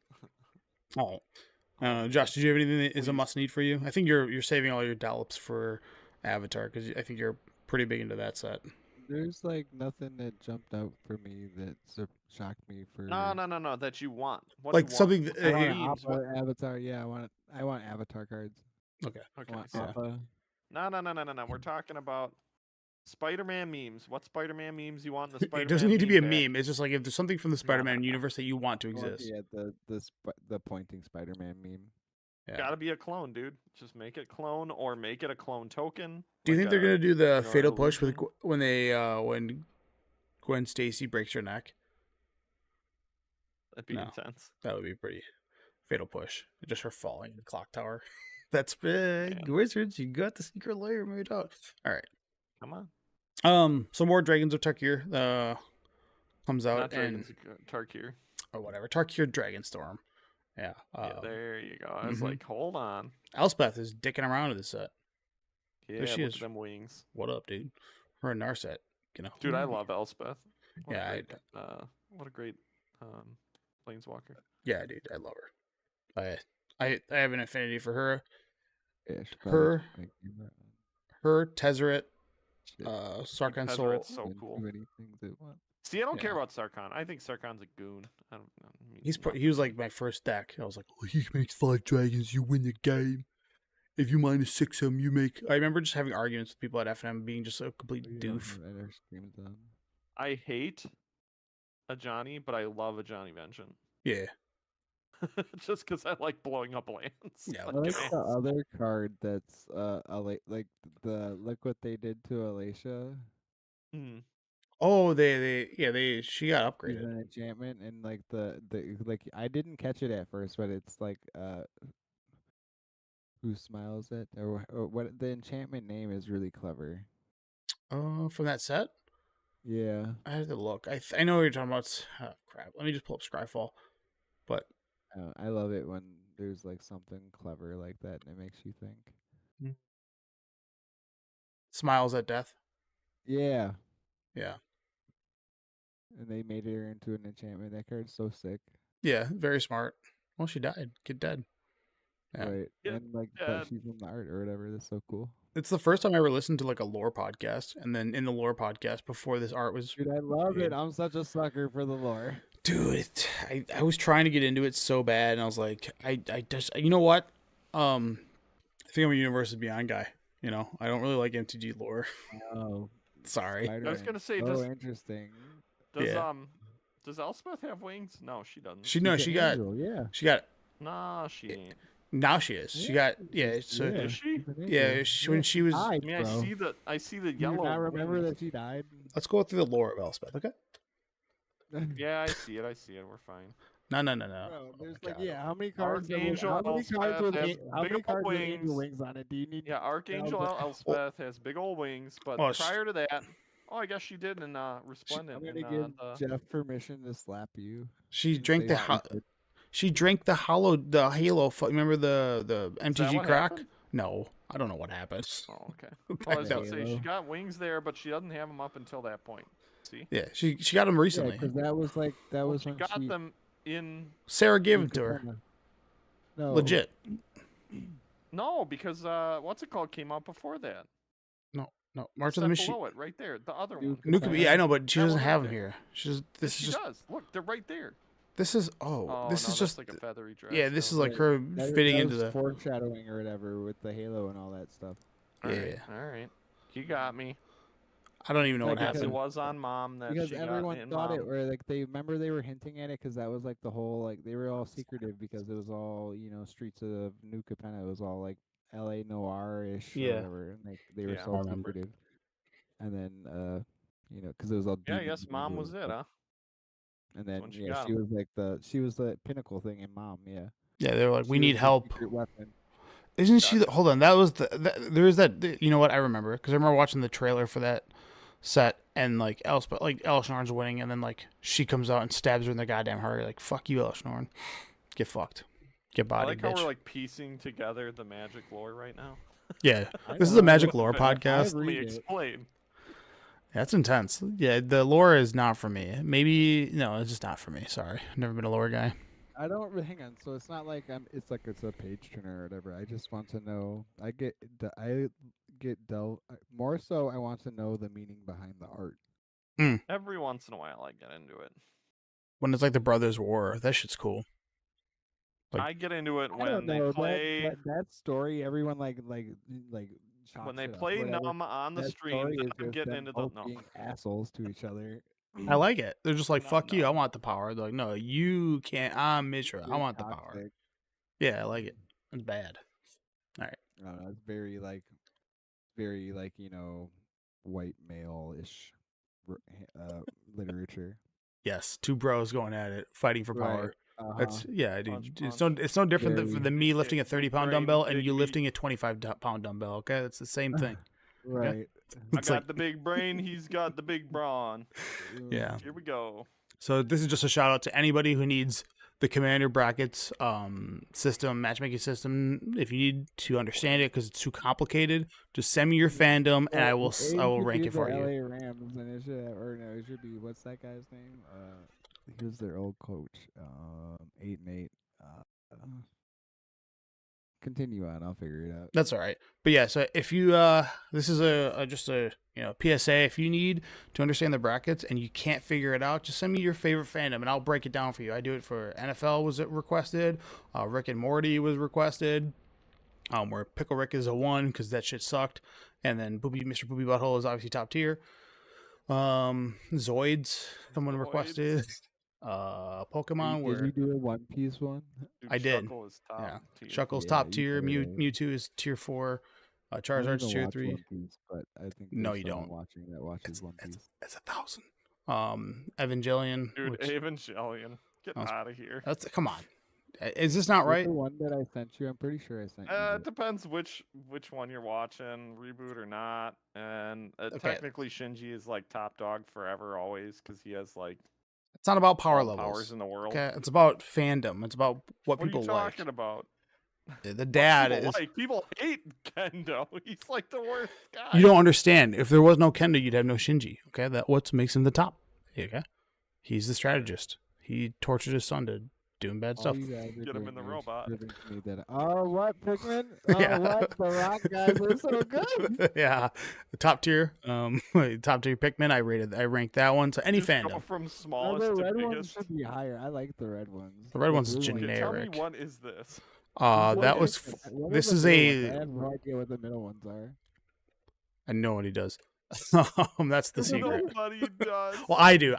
All right. Josh, did you have anything that is a Please. must need for you? I think you're saving all your dollops for Avatar because I think you're pretty big into that set. There's like nothing that jumped out for me that shocked me for. No. That you want. What Like do you something want? that- I What want memes? What- Avatar. Yeah, I want Avatar cards. Okay. Okay. I want So, Appa. no. We're talking about Spider-Man memes. What Spider-Man memes you want in the Spider-Man? It doesn't need to be a pack? meme. It's just like if there's something from the Spider-Man no. universe that you want to I want exist. the pointing Spider-Man meme. Yeah. Gotta be a clone, dude. Just make it clone or make it a clone token. Do you like think they're a- gonna do the know, fatal push with illusion. when Gwen Stacy breaks her neck? That'd be No. intense. That would be pretty fatal push. Just her falling in the clock tower. That's big. Wizards, you got the Secret Lair made out. All right. Come on. Some more Dragons of Tarkir comes out Not and Dragons, Tarkir. or whatever. Tarkir Dragonstorm. Yeah. Yeah, there you go. I was mhm. like, hold on. Elspeth is dicking around with this set. Yeah, she look is. at them wings. What up, dude? Her and Narset, you know. Dude, I love Elspeth. What Yeah, a great, what a great planeswalker. Yeah, dude, I love her. I have an affinity for her. Yeah, she Her- probably make me run. Her, Tezzeret, Shit, Sarkhan Soul. Tezzeret's so couldn't cool. do anything at once. See, I don't care Yeah. about Sarkhan. I think Sarkhan's a goon. I don't know. He was like my first deck. I was like, oh, he makes 5 dragons, you win the game. If you -6 him, you make. I remember just having arguments with people at FNM being just a complete We don't doof. have Enter Scream done. I hate a Johnny, but I love a Johnny Vengeance. Yeah. Just because I like blowing up lands. Yeah, I like okay. the other card that's like the look what they did to Alacia. Mm. Oh, she got She's upgraded. an enchantment and like the like I didn't catch it at first, but it's like who smiles at or what the enchantment name is really clever. From that set, Yeah. I had to look. I know what you're talking about. Oh, crap. Let me just pull up Scryfall. But I love it when there's like something clever like that and it makes you think. Smiles at Death. Yeah. Yeah. And they made her into an enchantment. That card's so sick. Yeah, very smart. Well, she died. Kid dead. Yeah. Right. Yeah, And like yeah. she's in the art or whatever. That's so cool. It's the first time I ever listened to like a lore podcast, and then in the lore podcast before this art was, Dude, I love Yeah. it. I'm such a sucker for the lore. dude. I was trying to get into it so bad, and I was like, I just, you know what? I think I'm a Universes Beyond guy. You know, I don't really like MTG lore. Oh, Sorry. I was gonna say, so does interesting. Yeah. does Elspeth have wings? No, she doesn't. She She's an angel, yeah. Nah, she ain't. Now she is. She got So Is she? she's an yeah, angel. when she was. died, I mean, bro. I see the Do you yellow. not remember wings. that she died? Let's go through the lore of Elspeth, okay? Yeah, I see it. We're fine. No. Bro, Oh there's my like God. how many cards? Archangel How many cards with Elspeth has how many big ol' cards with wings. angel wings on it? Do you need? Yeah, Archangel Elspeth. Elspeth has big old wings, but Oh, prior to that, I guess she did in Resplendent. I'm in, gonna give the- Jeff permission to slap you. She and drank say the stupid. she drank the Halo. Remember the Is that MTG what crack? happened? No, I don't know what happened. Oh, okay. Well, I was Back gonna then. say she Halo. got wings there, but she doesn't have them up until that point. See, Yeah, she got them Yeah, recently. because that was like that was she when got she them in. Sarah gave in them to her. Katana. No, Legit. No, because what's it called came out before that. No, March of set the Machine. below it, right there. The other Nuke one. Nuke, yeah, I know, but she That doesn't one right have them there. here. She's Yes, she is just does. Look, they're right there. this is Oh, this no, is that's just like a feathery dress. yeah, this is Never like mind. her fitting that into was the foreshadowing or whatever with the halo and all that stuff. All yeah. right, all right. You got me. I don't even know what Like, Yes, it happened. was on Mom that Because she everyone got in thought Mom. it, or like they remember they were hinting at it, because that was like the whole like they were all secretive because it was all streets of New Capenna. It was all like L.A. noir-ish Yeah. or whatever, and they were Yeah. so I remember. secretive. And then because it was all Yeah, I demons guess and Mom angels was and it, stuff. huh? And then when she got she was like she was the pinnacle thing in Mom. Yeah, Yeah, they were like, we She need was the help. secret weapon. Isn't she? Gotcha. Hold on, that was there is that. You know what? I remember because I remember watching the trailer for that set and like Alice Norton's winning, and then like she comes out and stabs her in the goddamn heart. Like fuck you, Alice Norton. Get fucked. Get I bodied, like how bitch. we're like piecing together the magic lore right now. Yeah, I this is know, a magic I- lore podcast. Let me read it. explain. That's intense. Yeah, the lore is not for me. Maybe no, it's just not for me. Sorry, never been a lore guy. I don't hang on. So it's not like It's like it's a page turner or whatever. I just want to know. I get more so. I want to know the meaning behind the art. Every once in a while, I get into it. When it's like the Brothers War, that shit's cool. Like- I get into it I when don't they know play that story. Everyone like chalks when they it up, play whatever. Numb on the That stream. story Then is I'm just getting them into the both no. being assholes to each other. I like it. They're just like, No, fuck you. no. I want the power. They're like, no, you can't. I'm Mishra. I Being want the power. toxic. Yeah, I like it. It's bad. I don't know. It's very white male-ish literature. Yes, two bros going at it, fighting for power. Right. That's yeah, Punch, dude. punch. It's no different Very- than me lifting a Big 30-pound brain, dumbbell and big you meat. lifting a 25-pound dumbbell. Okay, it's the same thing. Right. I It's got like the big brain. He's got the big brawn. yeah. Here we go. So this is just a shout out to anybody who needs the Commander brackets system, matchmaking system. If you need to understand it because it's too complicated, just send me your fandom and I will rank it for you. LA Rams, and it should be what's that guy's name? Who's their old coach? 8-8. Continue on. I'll figure it out. That's all right. But yeah, so if you this is just a PSA. If you need to understand the brackets and you can't figure it out, just send me your favorite fandom and I'll break it down for you. I do it for NFL was it requested, Rick and Morty was requested, where Pickle Rick is a 1 because that shit sucked, and then Mr. Booby Butthole is obviously top tier. Zoids someone requested. Pokemon Did where you do a One Piece one? Dude, I did. Shuckle is top Yeah. tier. Shuckle's Yeah, top you tier, better. Mewtwo is tier 4, I don't Charizard's even tier watch 3. One Piece, but I think No, there's you someone don't. watching that watches One Piece. It's 1,000. Evangelion. Dude, which, Evangelion. Get That's- out of here. that's come on. Is this not Was right? the one that I sent you? I'm pretty sure I sent you. It that. depends which one you're watching, reboot or not. And Okay. technically, Shinji is like top dog forever, always, because he has like It's not about power all the levels. powers in the world. Okay, it's about fandom. It's about what What are people you like. talking about? The What dad people is. like? People hate Kendo. He's like the worst guy. You don't understand. If there was no Kendo, you'd have no Shinji. Okay, that what makes him the top. Okay, he's the strategist. He tortured his son to doing bad All stuff. you guys are Get him doing in the is robot. proving to me that, oh, what, Pikmin? Oh, Yeah. what? The Rock guys are so good. Yeah, the top tier. Top tier Pikmin. I ranked that one. So any Just go fandom. from No, smallest the to red ones biggest. should be higher. I like the red ones. The red one's blue Okay, generic. tell me what is this? What That is was. it? What are This the is middle ones? I a. have no idea what the middle ones are. I know what he does. That's the secret. Nobody does. Well, I do.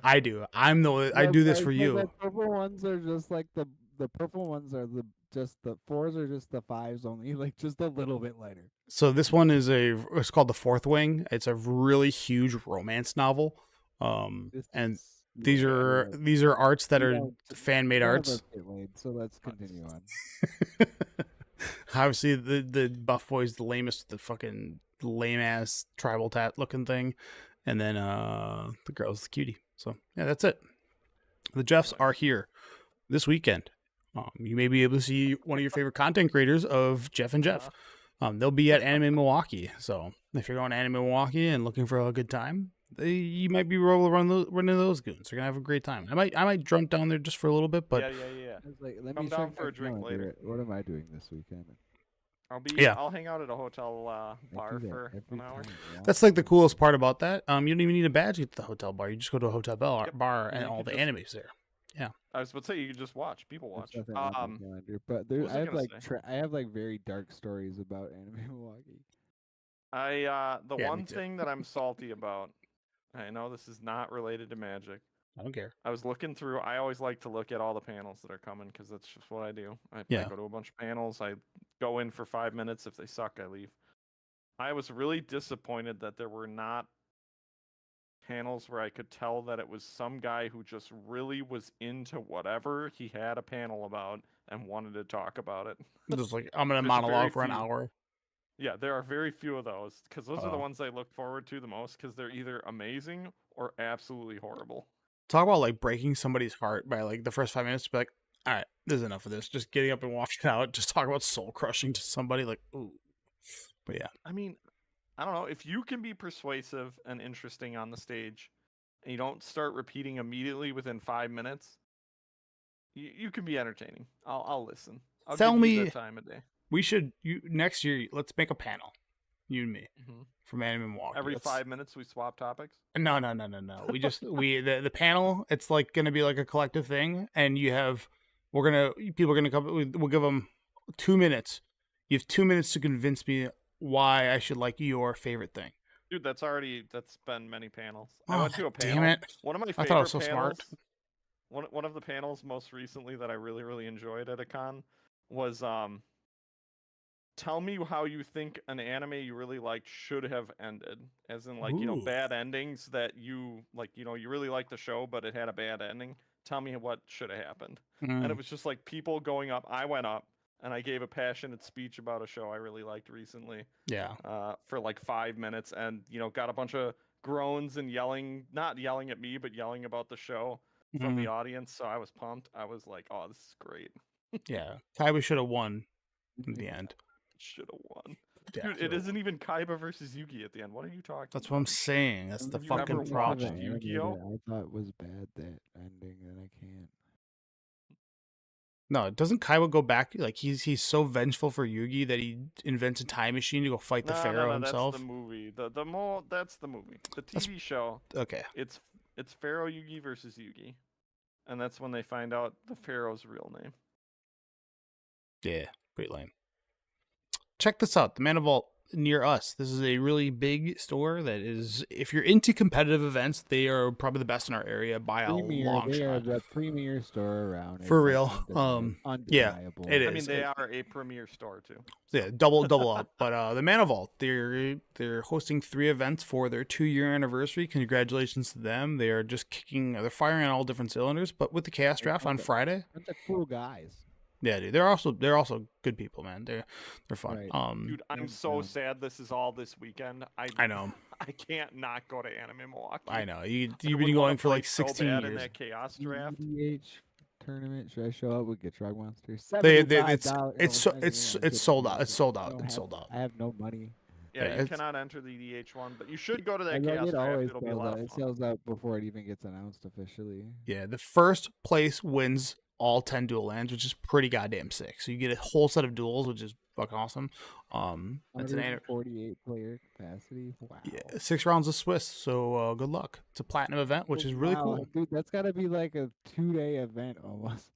I'm the. I do this for The you. purple ones are just like the purple ones are just the 4s are just the 5s only, like just a little bit lighter. So this one is it's called The Fourth Wing. It's a really huge romance novel. This And is- these yeah, are yeah. these are arts that We are don't- fan made None of arts. us get laid, so let's continue on. Obviously, the buff boy's the lamest, the fucking lame ass tribal tat looking thing, and then the girl's the cutie. So yeah, that's it. The Jeffs are here this weekend. You may be able to see one of your favorite content creators of Jeff and Jeff. They'll be at Anime Milwaukee. So if you're going to Anime Milwaukee and looking for a good time, you might be able to run into those goons. They're gonna have a great time. I might drunk down there just for a little bit, but yeah. I was like, let Come me down check for my a drink calendar. later. What am I doing this weekend? Yeah. I'll hang out at a hotel I bar do that for every an hour. time, yeah. That's like the coolest part about that. You don't even need a badge to get to the hotel bar. You just go to a hotel Yep. bar And and you all could the just- anime's there. I was about to say you could just watch. People There's watch. nothing on my calendar, but what was I I have gonna like say? I have like very dark stories about Anime Milwaukee. The Yeah, me one too. thing that I'm salty about, I know this is not related to Magic. I don't care. I was looking through. I always like to look at all the panels that are coming because that's just what I do. I Yeah. go to a bunch of panels. I go in for 5 minutes. If they suck, I leave. I was really disappointed that there were not panels where I could tell that it was some guy who just really was into whatever he had a panel about and wanted to talk about it. Just like I'm gonna There's monologue very for an few. hour. Yeah, there are very few of those because those are the Oh. ones I look forward to the most because they're either amazing or absolutely horrible. Talk about like breaking somebody's heart by like the first 5 minutes. Be like, all right, there's enough of this. Just getting up and walking out. Just talk about soul crushing to somebody. Like, ooh. But yeah, I mean, I don't know. If you can be persuasive and interesting on the stage and you don't start repeating immediately within 5 minutes, you can be entertaining. I'll listen. I'll Tell give you me- the time of day. we should. Next year, let's make a panel. You and me from Anime Milwaukee. Every Let's- 5 minutes we swap topics. No. We just the panel. It's like gonna be like a collective thing, and people are gonna come. We'll give them 2 minutes. You have 2 minutes to convince me why I should like your favorite thing. Dude, that's been many panels. I Oh, went to a damn panel. it. One of my I favorite thought it was so panels. smart. One of the panels most recently that I really, really enjoyed at a con was tell me how you think an anime you really liked should have ended. As in, like, Ooh. bad endings that you like, you really liked the show, but it had a bad ending. Tell me what should have happened. And it was just like people going up. I went up and I gave a passionate speech about a show I really liked recently Yeah. for like 5 minutes and, got a bunch of groans and yelling, not yelling at me, but yelling about the show from the audience. So I was pumped. I was like, oh, this is great. Yeah. Kaiba should have won in the end. Should have won. Yeah, Dude, it isn't even Kaiba versus Yugi at the end. What are you talking That's about? what I'm saying. That's the Have you ever fucking watched problem. Yu-Gi-Oh? I thought was bad that ending that I can't. No, doesn't Kaiba go back? Like he's so vengeful for Yugi that he invents a time machine to go fight the Pharaoh himself. That's the movie. That's the movie. The TV show. Okay. It's Pharaoh Yugi versus Yugi, and that's when they find out the Pharaoh's real name. Yeah, pretty lame. Check this out. The Mana Vault near us. This is a really big store that is, if you're into competitive events, they are probably the best in our area by a long They are shot. the premier store around. For It's, real. Yeah, undeniable. it I is. mean, they are a premier store too. Yeah, double up. But the Mana Vault, they're hosting 3 events for their 2-year anniversary. Congratulations to them. They are just they're firing on all different cylinders. But with the Chaos Draft on Friday, Bunch of cool guys. yeah, dude, they're also good people, man. They're fun. Right. Dude, I'm hands so down. sad this is all this weekend. I know. I can't not go to Anime Milwaukee. I know. I You've would been wanna going for play like so 16 bad in years. that chaos draft. EDH tournament. Should I show up with Get Shrug Monsters? It's $75. it's sold out. It's sold out. I don't It's have- sold out. I have no money. Yeah, Yeah, you it's- cannot enter the EDH one, but you should go to that I know chaos it draft. always It'll be a sells lot out. of It fun. sells out before it even gets announced officially. Yeah, the first place wins all 10 dual lands, which is pretty goddamn sick. So you get a whole set of duels, which is fucking awesome. It's an 148 player capacity. Wow. yeah, 6 rounds of Swiss. So good luck. It's a platinum event, which is really Wow, cool. dude. That's gotta be like a 2-day event almost.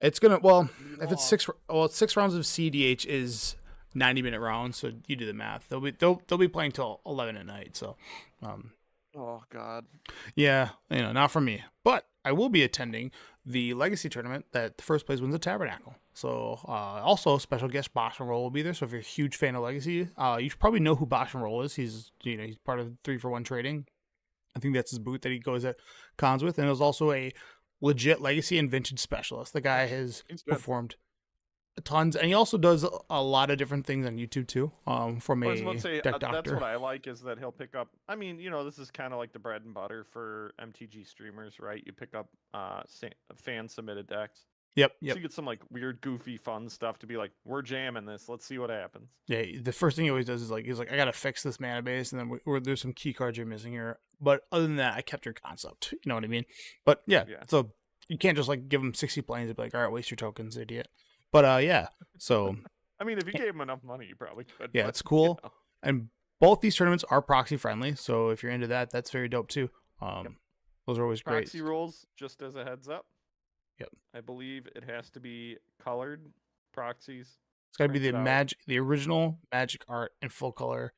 It's gonna if Long. it's 6 rounds of CDH is 90-minute rounds. So you do the math. They'll be playing till 11 at night. So, Oh God. yeah, not for me, but I will be attending the Legacy tournament that the first place wins a Tabernacle. So also special guest Bosch and Roll will be there. So if you're a huge fan of Legacy, you should probably know who Bosch and Roll is. He's part of 3-for-1 trading. I think that's his booth that he goes at cons with, and there's also a legit Legacy and Vintage specialist. The guy has He's good. performed tons, and he also does a lot of different things on YouTube too. From I was a about to say, deck that's doctor. what I like is that he'll pick up. I mean, this is kind of like the bread and butter for MTG streamers, right? You pick up fan submitted decks. Yep. So you get some like weird, goofy, fun stuff to be like, we're jamming this. Let's see what happens. Yeah, the first thing he always does is he's like, I gotta fix this mana base, and then there's some key cards you're missing here. But other than that, I kept your concept. You know what I mean? But yeah. So you can't just give him 60 planes and be like, all right, waste your tokens, idiot. But yeah. So I mean, if you gave him enough money, you probably could. Yeah, but, it's cool. And both these tournaments are proxy friendly, so if you're into that, that's very dope too. Those are always great. Proxy rules, just as a heads up. Yep. I believe it has to be colored proxies. It's got to be the printed out. the original Magic art in full color,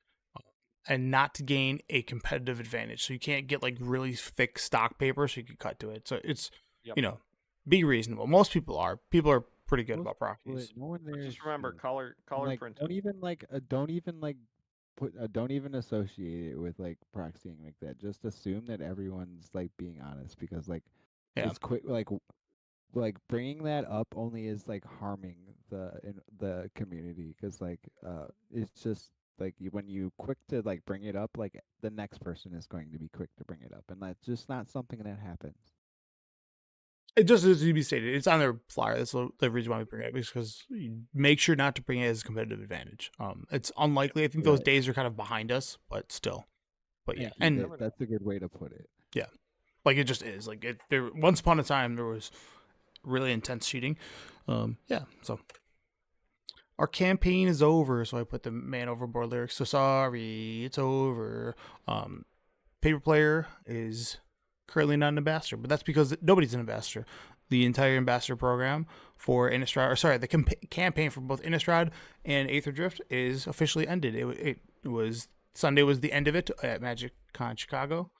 and not to gain a competitive advantage. So you can't get like really thick stock paper, so you can cut to it. So it's Yep. be reasonable. Most people are. People are pretty good about Well, proxies. no one But there just is remember, shit. color Like, printed. don't even like put don't even associate it with like proxying like that. Just assume that everyone's like being honest, because like Yeah. it's quick like bringing that up only is like harming the community, because like it's just like when you quick to like bring it up, like the next person is going to be quick to bring it up, and that's just not something that happens. It just needs to be stated. It's on their flyer. That's the reason why we bring it up, because you make sure not to bring it as a competitive advantage. It's unlikely. I think those Right. days are kind of behind us, but still. But yeah, Thank you. and That's a good way to put it. like it just is. Like there once upon a time there was really intense cheating. Yeah. So our campaign is over. So I put the Man Overboard lyrics. So sorry, it's over. Paper Player is currently not an ambassador, but that's because nobody's an ambassador. The entire ambassador program for Innistrad, or sorry, the campaign for both Innistrad and Aether Drift is officially ended. It was Sunday was the end of it at Magic Con Chicago,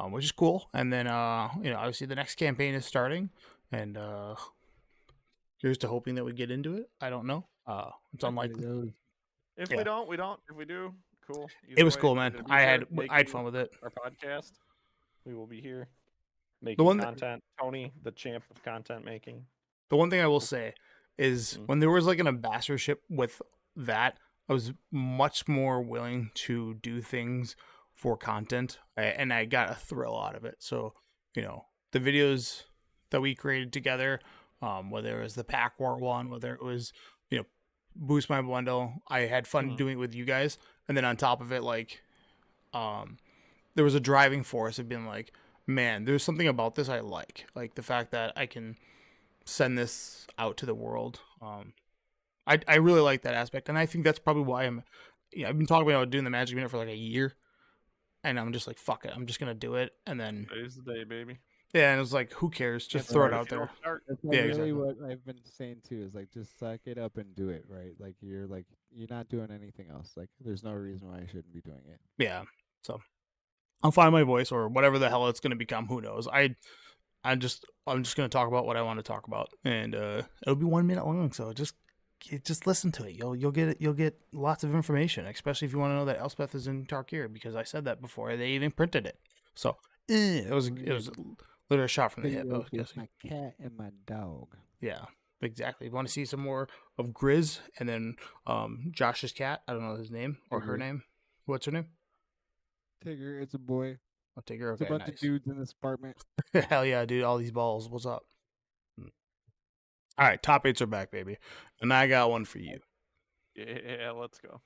which is cool. And then obviously the next campaign is starting, and here's to hoping that we get into it. I don't know. It's unlikely. If Yeah. we don't, we don't. If we do, cool. It was Either cool, way, man. we're gonna be I there had making fun with it. our podcast. We will be here making one that- content. Tony, the champ of content making. The one thing I will say is Mm. when there was like an ambassadorship with that, I was much more willing to do things for content, and I got a thrill out of it. So, the videos that we created together, whether it was the Pack War one, whether it was, Boost My Bundle, I had fun doing it with you guys. And then on top of it, like, there was a driving force of being like, man, there's something about this I like the fact that I can send this out to the world. I really like that aspect, and I think that's probably why I've been talking about doing the Magic Minute for like a year, and I'm just like, fuck it, I'm just gonna do it, and then Today's the day, baby. yeah, and it was like, who cares? Just Can't throw it start if out you there. don't start. That's Yeah, really exactly. what I've been saying too. Is like just suck it up and do it, right? Like you're not doing anything else. Like there's no reason why I shouldn't be doing it. Yeah, so I'll find my voice or whatever the hell it's gonna become. Who knows? I'm just gonna talk about what I want to talk about, and it'll be 1 minute long. So just listen to it. You'll get lots of information, especially if you want to know that Elspeth is in Tarkir, because I said that before they even printed it. So it was literally a shot from the hip. I was Videos with guessing. my cat and my dog. Yeah, exactly. If you want to see some more of Grizz, and then Josh's cat, I don't know his name or her Tigger. name. What's her name? Tigger, it's a boy. I'll take her. It's Okay, a bunch of nice. dudes in this apartment. Hell yeah, dude! All these balls. What's up? All right, top 8s are back, baby, and I got one for you. Yeah, let's go.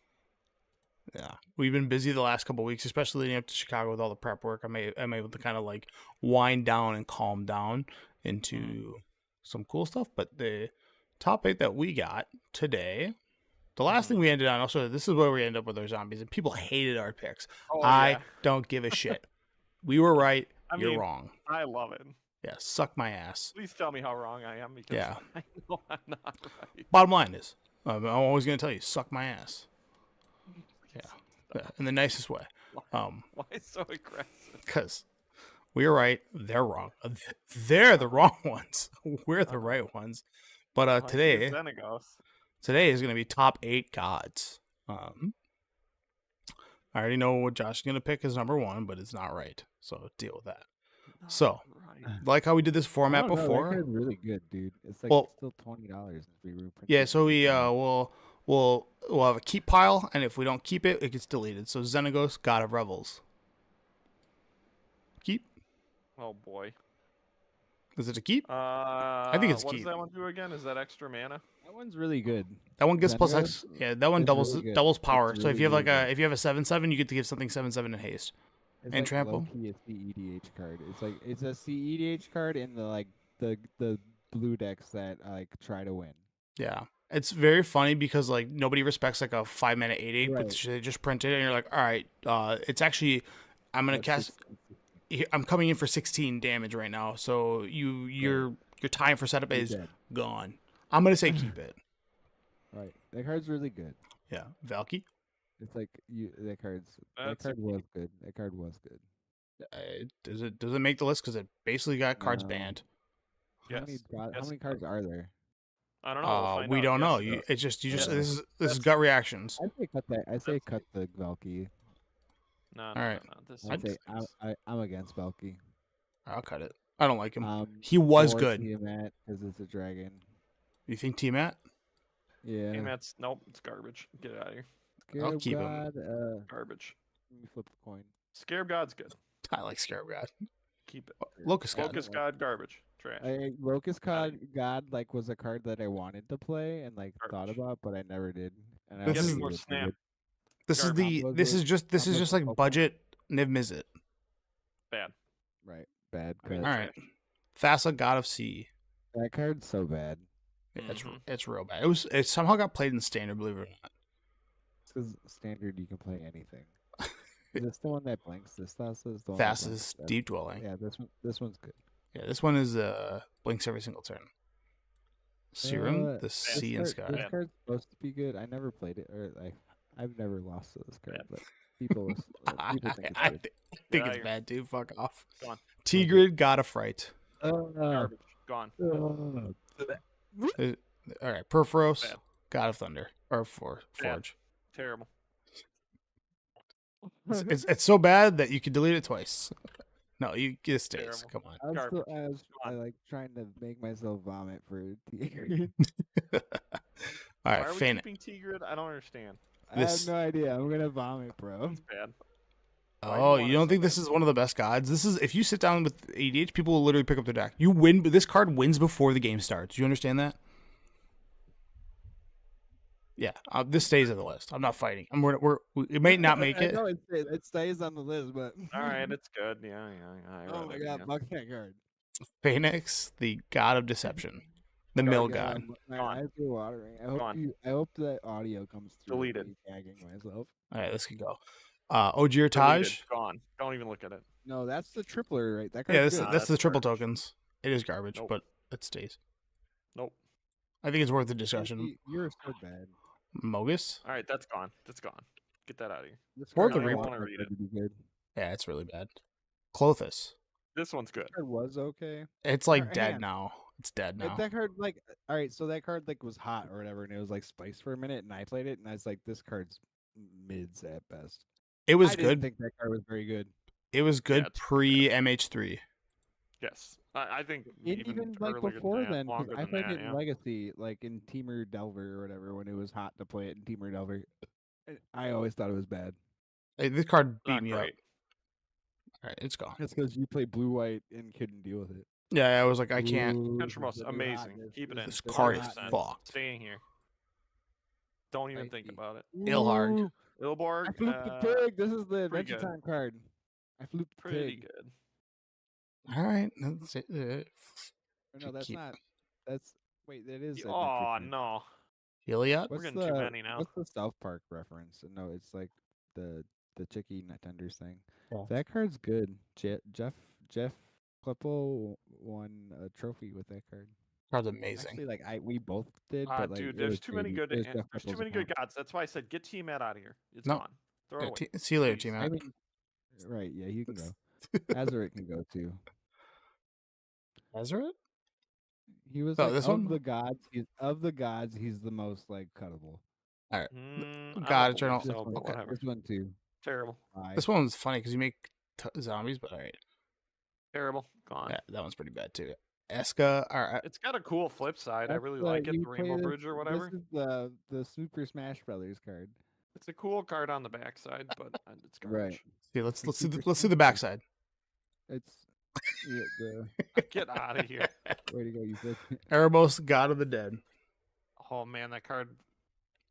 Yeah, we've been busy the last couple of weeks, especially leading up to Chicago with all the prep work. I'm able to kind of like wind down and calm down into some cool stuff. But the top 8 that we got today, the last thing we ended on, also, this is where we end up with our zombies, and people hated our picks. Oh, I yeah. don't give a shit. We were right. I You're mean, wrong. I love it. Yeah, suck my ass. Please tell me how wrong I am, because Yeah. I know I'm not right. Bottom line is, I'm always going to tell you, suck my ass. Yeah, in the nicest way. Why so aggressive? Because we're right, they're wrong. They're the wrong ones. We're the right ones. But Oh, I see a today is going to be top 8 gods. I already know what Josh is going to pick as number 1, but it's not right. So deal with that. So, Right. like how we did this format I don't know, before. that card's really good, dude. It's like Well- still $20 if we reprint. Yeah, it so every we time. we'll have a keep pile, and if we don't keep it, it gets deleted. So Xenagos, God of Revels. Keep? Oh boy. Is it a keep? I think it's what keep. does that one do again? Is that extra mana? That one's really good. That one gets plus Xenagos X. Yeah, that one is doubles really good. doubles It's power. So if you have really, like really if you have a 7/7, you get to give something 7/7 in haste. It's And like trample? low-key a CEDH card. It's a CEDH card in the the blue decks that like try to win. Yeah, It's very funny because like nobody respects like a 5-mana 8/8, but Right. they just print it and you're like, all right, it's actually I'm gonna That's cast. I'm coming in for 16 damage right now, so your time for setup You're is dead. gone. I'm gonna say keep it. Right. That card's really good. Yeah, Valky. It's like that card That's a was good. That card was good. Does it make the list because it basically got cards No. banned? How many Yes. how Yes, many it cards does. are there? I don't know. We'll find We out. don't Yes, know. it does. It's just Yes, this is that's- gut reactions. I say cut that. I say That's- cut the Valky. No, All no, right. no, no. This I'd say is I'm against Valky. I'll cut it. I don't like him. He He was good. Tiamat because it's a dragon. You think T-Matt? Yeah. T-Mat's nope. It's garbage. Get it out of here. I'll Scarab keep him. God. Garbage. Let me flip the coin. Scarab God's good. I like Scarab God. Keep it. Locust God. Locust God, garbage. Trash. Locust Outta God like was a card that I wanted to play and like thought Garbage. about, but I never did. And I This also is- knew more it snap. would. This is the Combos this with- is just combos with like Pokemon. budget Niv Mizzet. Bad. Right. Bad. I mean, Cut. All right. Thassa, God of Sea. That card's so bad. Yeah, Mhm. it's real bad. It somehow got played in standard, believe it or not. It's because standard you can play anything. Is this the one that blinks? This Thassa is the one. that blinks? Thassa's Deep Dwelling. Yeah, this one's good. Yeah, this one is blinks every single turn. Serum, the This Sea and card- This Sky. card's supposed to be good. I never played it, or I've never lost to this card, Bad. but people people think it's I good. think outta it's here. bad, dude. Fuck off. Go on. Tigrid, God of Fright. Garbage. Gone. All right, Perforos, Bad. God of Thunder, or Bad. Forge. Terrible. It's so bad that you could delete it twice. No, it stays. Terrible. Come on. I was on. like trying to make myself vomit for Tigrid. All Why right, are we Feint. keeping Tigrid? I don't understand. I have This- no idea. I'm gonna vomit, bro. It's bad. Why do you Oh, want you it don't so think this bad? is one of the best gods? This is if you sit down with ADH, people will literally pick up their deck. You win, but this card wins before the game starts. Do you understand that? Yeah, this stays on the list. I'm not fighting. It may not make I it. know it stays on the list, but All right, it's good. Yeah. I oh read my it, god, yeah. fuck that card. Phoenix, the god of deception, the mill God, god. my Gone. eyes are watering. Gone. I hope that audio comes through. Deleted. Me tagging myself. All right, this could go. Ogier Deleted. Taj. Gone. Don't even look at it. No, that's the tripler, right? That Yeah, card's that's good. that's the that's triple garbage. tokens. It is garbage, Nope. but it stays. Nope. I think it's worth the discussion. You're so bad. Mogus. All right, that's gone. That's gone. Get that out of here. This Or card the I real want one. that Read card it. to be good. Yeah, it's really bad. Clothis. This one's good. That card was okay. It's like Alright, dead hang on. now. It's dead now. That card all right, so that card was hot or whatever, and it was like spiced for a minute, and I played it, and I was like, this card's mids at best. It was I didn't good. think that card was very good. It was good it's pre MH3. Yes. I think Even like earlier before than that, then, 'cause longer I than played that, it in yeah. Legacy, like in Teamer Delver or whatever, when it was hot to play it in Teamer Delver. I always thought it was bad. Hey, this card beat Not me up. great. All right, it's gone. That's because you play blue white and couldn't deal with it. Yeah, I was like, I can't. Ooh, Contramos, the new amazing. hotness. Keep it in. This the new card is hotness. fucked. Staying here. Don't even think Spicy. about it. Ilhard. Ooh, Ilborg, I flooped the pig. This is the pretty Adventure good. Time card. I flooped the pretty pig. good. All right. That's it. Or no, that's Keep- not. That's wait. That is. Adventure Oh Time. no. Heliod. We're getting too many now. What's the South Park reference? No, it's like the Chicky Tenders thing. Yeah. That card's good. Jeff Klippel won a trophy with that card. Card's amazing. Actually, like we both did, but like Dude, it there's was too many shady. good. It was There's Jeff too Klippel's many good account. gods. That's why I said get T-Mat out of here. It's No. gone. Throw it Yeah, away. see you later, Please. T I Mac. mean, right? Yeah, you can go. Azaric can go too. Ezra? He was Oh, like this of one? the gods. He's the most like cuttable. I God, don't Eternal- believe so, but okay. whatever. This one too. Terrible. Why? This one's funny because you make zombies, but all right. Terrible. Gone. Yeah, that one's pretty bad too. Eska. All right. It's got a cool flip side. I That's really the- like it. you The play Rainbow this- Bridge or whatever. This is the Super Smash Brothers card. It's a cool card on the backside, but it's Right. garbage. See, let's It's see super let's see the simple. backside. It's yeah, Get out of here. the way to go. You said Erebos, God of the Dead. Oh man, that card.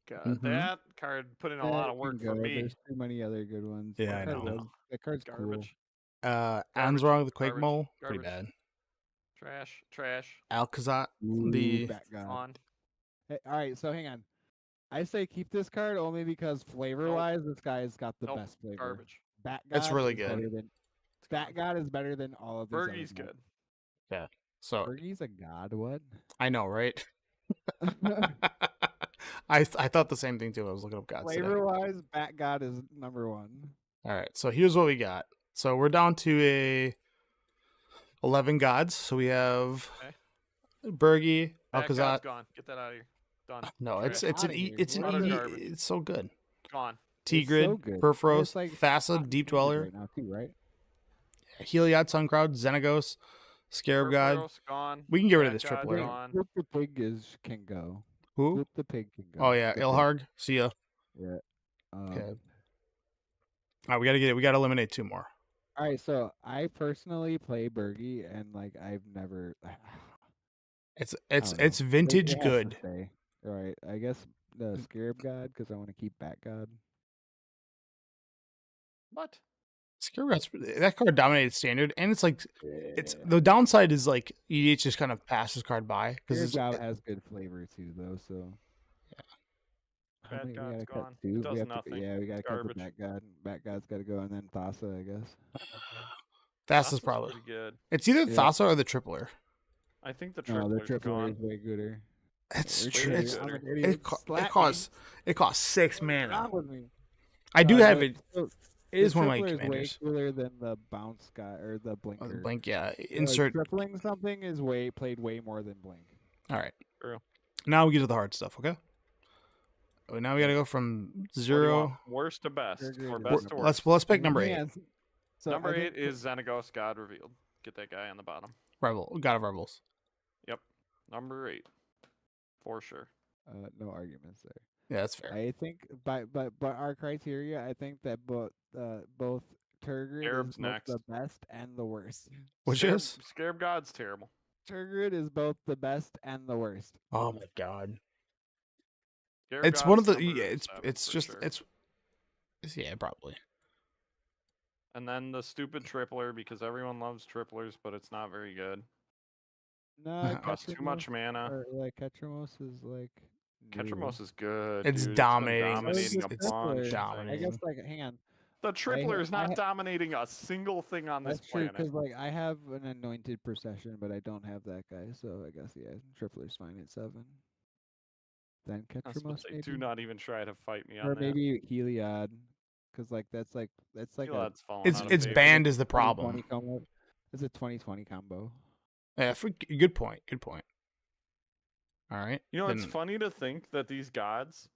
God, Mhm. that card put in a lot of There you work for go. me. There's too many other good ones. Yeah, I That card know. was- That card's Garbage. Ansrong the Quake garbage, Mole. Pretty garbage. bad. Trash. Trash. Alcazat. cool. Ooh, The Bat God. On. Hey, all right, so hang on. I say keep this card only because flavor-wise, this guy's got the Nope, best flavor. garbage. Bat It's God really is good. better than It's Bat gone. God is better than all of these. other Bergie's gods. good. Yeah. So Fergie's a god. What? I know, right? I thought the same thing too. I was looking up gods today. Flavor-wise, Bat God is number one. All right. So here's what we got. So we're down to a 11 gods. So we have Okay. Bergie, Bad Alcazar. God's gone. Get that out of here. Done. No, it's Trash. it's an Outta e, here. it's an What Utter e, garbage. it's so good. Gone. It's so Tigrid, good. Perforos, It's like Thassa, hot Deep and Dweller, right now too, right? Heliod, Suncrowd, Xenagos, Scarab God. Perforos gone. We can get rid of Bad this God triple. gone. Flip the pig can go. Who? Flip the pig can go. Oh yeah, The pig. Ilharg. See ya. Yeah. Okay. All right, we gotta eliminate 2 more. All right, so I personally play Bergie, and like I've never. It's I don't know. it's vintage It has to good. stay. All right, I guess the Scarab God because I want to keep Bat God. What? Scarab God's that card dominated standard, and it's like it's Yeah. the downside is like EDH just kind of passes card by because Scarab God has good flavor too, though. So. Yeah. How Bad many- we God's gotta gone. cut 2. Does we have nothing. To, yeah, we gotta cut the Garbage. Bat God. Bat God's gotta go, and then Thassa, I guess. Thassa's Thassa's probably pretty good. it's either Yeah. Thassa or the tripler. I think the No, the tripler's triple gone. is way gooder. It's Way true. gooder. It's, I'm an idiot. Slap me. it costs 6 What's mana. wrong with me? I do No, have the- it. so It is the one of my tripler is way commanders. cooler than the bounce guy or the Oh, blinker. the blink, yeah. Like, Insert. tripling something is played way more than blink. All right. True. Now we get to the hard stuff. Okay. Oh, now we got to go from What do you 0. want? Worst to best, Very or good. best to Let's worst. pick number 8. Yeah, so Number I 8 think is Xenagos God revealed. Get that guy on the bottom. Rebel, God of Rebels. Yep. Number 8. For sure. no arguments there. Yeah, that's fair. I think, but our criteria, I think that both Turgid Scarab's is both next. the best and the worst. Which Scarab, is? Scarab God's terrible. Turgid is both the best and the worst. Oh my god. Scarab It's one of God's the. number Yeah, it's 7 for just sure. it's. Yeah, probably. And then the stupid tripler because everyone loves triplers, but it's not very good. No, Yeah. It costs too much mana. Or like Ketramos is like. new. Ketramos is good. It's dude. dominating. It's been dominating It's a bunch. of dominating. I things. guess like hang on. The tripler is I not ha- dominating a single thing on this That's true planet. because like I have an anointed procession, but I don't have that guy. So I guess yeah, Tripler's fine at 7. Then I was about Ketramos to say, maybe, do not even try to fight me on or that. maybe Heliod, because like that's like Helad's fallen It's out of it's favor. banned is the 2020 problem. combo. It's a 2020 combo. Yeah, good point. Good point. All right. You know, it's then- funny to think that these gods,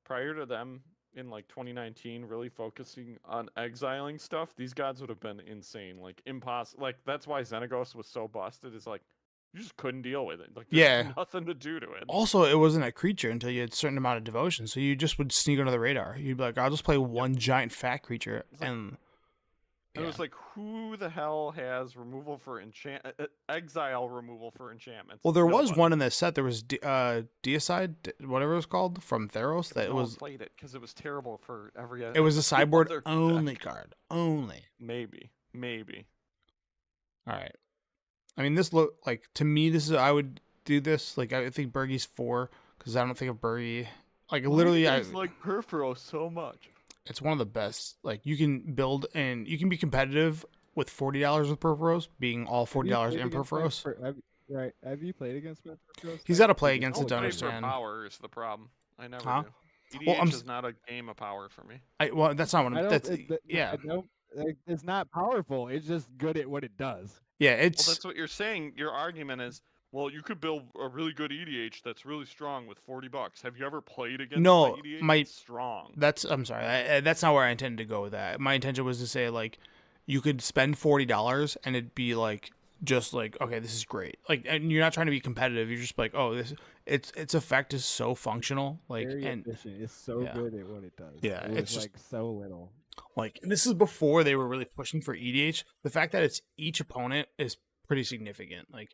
prior to them in like 2019, really focusing on exiling stuff, these gods would have been insane. Like impossible. Like that's why Xenagos was so busted. Is like you just couldn't deal with it. Like there's Yeah. nothing to do to it. Also, it wasn't a creature until you had a certain amount of devotion, so you just would sneak under the radar. You'd be like, "I'll just play one giant fat creature," It's like- and It was like, who the hell has removal for exile removal for enchantments? well, there was Nobody. one in this set. There was Deicide, whatever it was called, from Theros. That No one was played it because it was terrible for every. it was a sideboard other only deck. card, only. Maybe. All right. I mean, this look like to me. This is I would do this. Like I think Bergie's 4 because I don't think of Bergie. Like literally, I like Perforos so much. it's one of the best. Like you can build and you can be competitive with $40 with Perforos, being all $40 in Perforos. Right. Have you played against Perforos? He's got to play against it to Play for understand. power is the problem. I never Huh? do. EDH Well, I'm is not a game of power for me. Well, that's not what I I'm. don't, That's I don't, it's not powerful. It's just good at what it does. yeah. Well, It's that's what you're saying. Your argument is, well, you could build a really good EDH that's really strong with $40. Have you ever played against No, the EDH? my- It's strong. that's. I'm sorry. That's not where I intended to go with that. My intention was to say like, you could spend $40 and it'd be like just like okay, this is great. Like, and you're not trying to be competitive. You're just like, oh, its effect is so functional. Like, Very and efficient. It's so yeah. good at what it does. Yeah, With, it's just- like so little. like this is before they were really pushing for EDH. The fact that it's each opponent is pretty significant. Like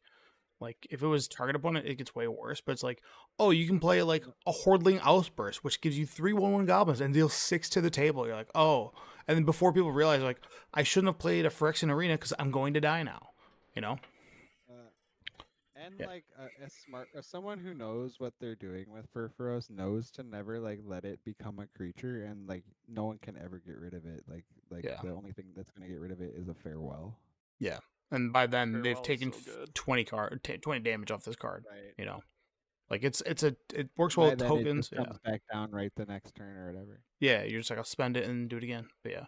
if it was target opponent, it gets way worse. But it's like, oh, you can play like a Hordling Outburst, which gives you 3/1/1 goblins and deals 6 to the table. You're like, oh, and then before people realize, like, I shouldn't have played a Phyrexian Arena because I'm going to die now. You know? And Yeah. like someone who knows what they're doing with Furfuros knows to never like let it become a creature, and like no one can ever get rid of it. Like Yeah. the only thing that's gonna get rid of it is a farewell. Yeah. And by then they've Farewell is taken so good. 20 damage off this card. Right. You know, like it works well By with then it tokens. just Yeah. comes back down right the next turn or whatever. Yeah. You're just like, I'll spend it and do it again. But yeah.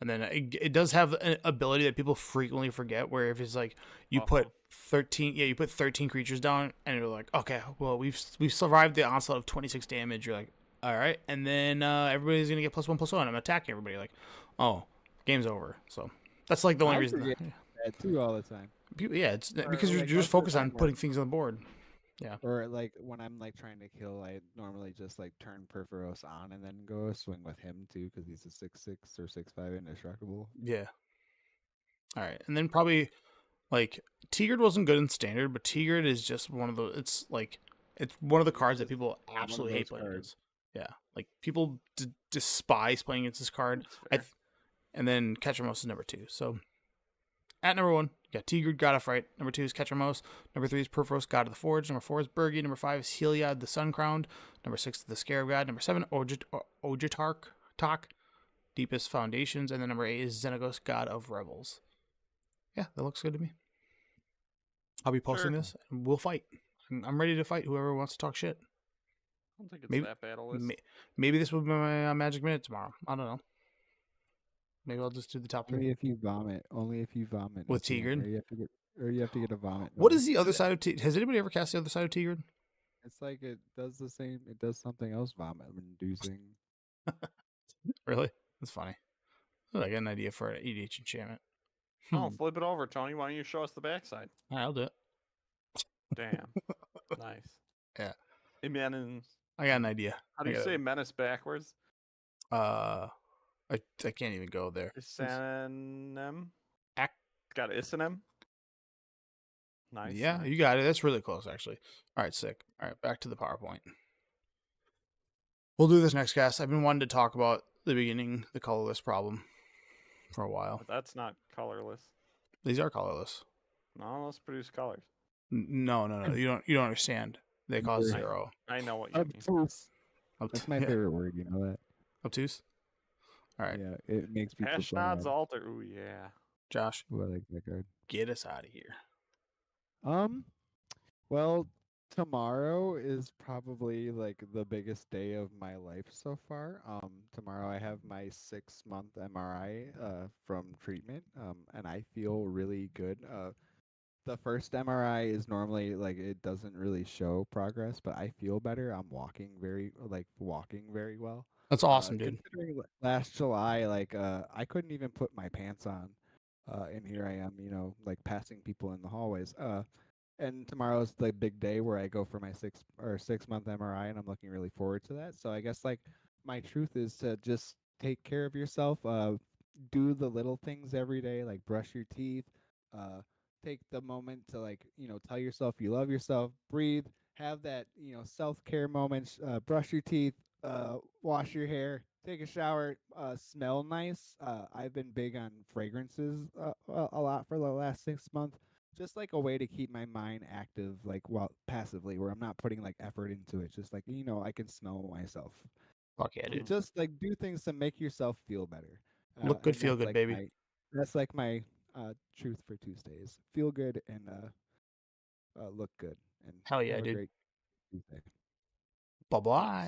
And then it does have an ability that people frequently forget, where if it's like you put 13 creatures down, and you're like, okay, well we've survived the onslaught of 26 damage. You're like, all right, and then everybody's gonna get +1/+1. I'm attacking everybody. Like, oh, game's over. So that's like the only I reason. forget that too all the time. Yeah, it's Or, because you're like, just most of the focused on time where- putting things on the board. Yeah. Or like when I'm like trying to kill, I normally just like turn Perforos on and then go swing with him too, because he's a 6/6 or 6/5 indestructible. Yeah. All right, and then probably like Tigard wasn't good in standard, but Tigard is just one of the. It's one of the cards that people one of absolutely those hate playing cards. against. Yeah, like people despise playing against this card. That's fair. And then Ketchermos is number 2. So at number 1, you got Tigard, God of Fright. Number 2 is Ketchermos. Number 3 is Perforos, God of the Forge. Number 4 is Bergi. Number 5 is Heliod, the Sun Crowned. Number 6 is the Scarab God. Number 7, Ojitark, Deepest Foundations. And then number 8 is Xenagos, God of Rebels. Yeah, that looks good to me. I'll be posting Sure. this, and we'll fight. I'm ready to fight whoever wants to talk shit. I don't think it's Maybe- that battleless. Maybe this will be my Magic Minute tomorrow. I don't know. Maybe I'll just do the top 3. Only if you vomit. Only if you vomit. With at the end, Tigard? Or you have to get a vomit. What noise. is the other side of Tigard? Has anybody ever cast the other side of Tigard? It's like it does the same. It does something else vomit inducing. Really? That's funny. Oh, I got an idea for an EDH enchantment. Oh, flip it over, Tony. Why don't you show us the backside? All right, I'll do it. Damn. Nice. Yeah. Hey, menace. I got an idea. How do you say menace backwards? I can't even go there. Isanem? Ac- Got Isanem? Nice. Yeah, nice. you got it. That's really close, actually. All right, sick. All right, back to the PowerPoint. We'll do this next cast. I've been wanting to talk about the beginning, the colorless problem, for a while. But that's not colorless. These are colorless. No, let's produce colors. No. You don't understand. They cause Right. 0. I know what you mean. Obtuse. That's my yeah. favorite word. You know that. Obtuse. All right, Yeah, it makes people Ashnod's sad. altar. Ooh, yeah. Josh, Ooh, I like that card. get us out of here. Well, tomorrow is probably like the biggest day of my life so far. Tomorrow I have my 6-month MRI from treatment. And I feel really good. The first MRI is normally like it doesn't really show progress, but I feel better. I'm walking very well. That's awesome, dude. Considering last July, like I couldn't even put my pants on, and here I am, like passing people in the hallways. And tomorrow's the big day where I go for my 6-month MRI, and I'm looking really forward to that. So I guess like my truth is to just take care of yourself. Do the little things every day, like brush your teeth. Take the moment to like tell yourself you love yourself. Breathe. Have that self-care moments. Brush your teeth. Wash your hair, take a shower, smell nice. I've been big on fragrances a lot for the last 6 months, just like a way to keep my mind active, like while passively, where I'm not putting like effort into it. Just like I can smell myself. Fuck yeah, dude. Just like do things to make yourself feel better. Look good, and feel that's, good, like, baby. that's like my truth for Tuesdays. Feel good and look good. And Hell yeah, have a dude. great Tuesday. Bye bye.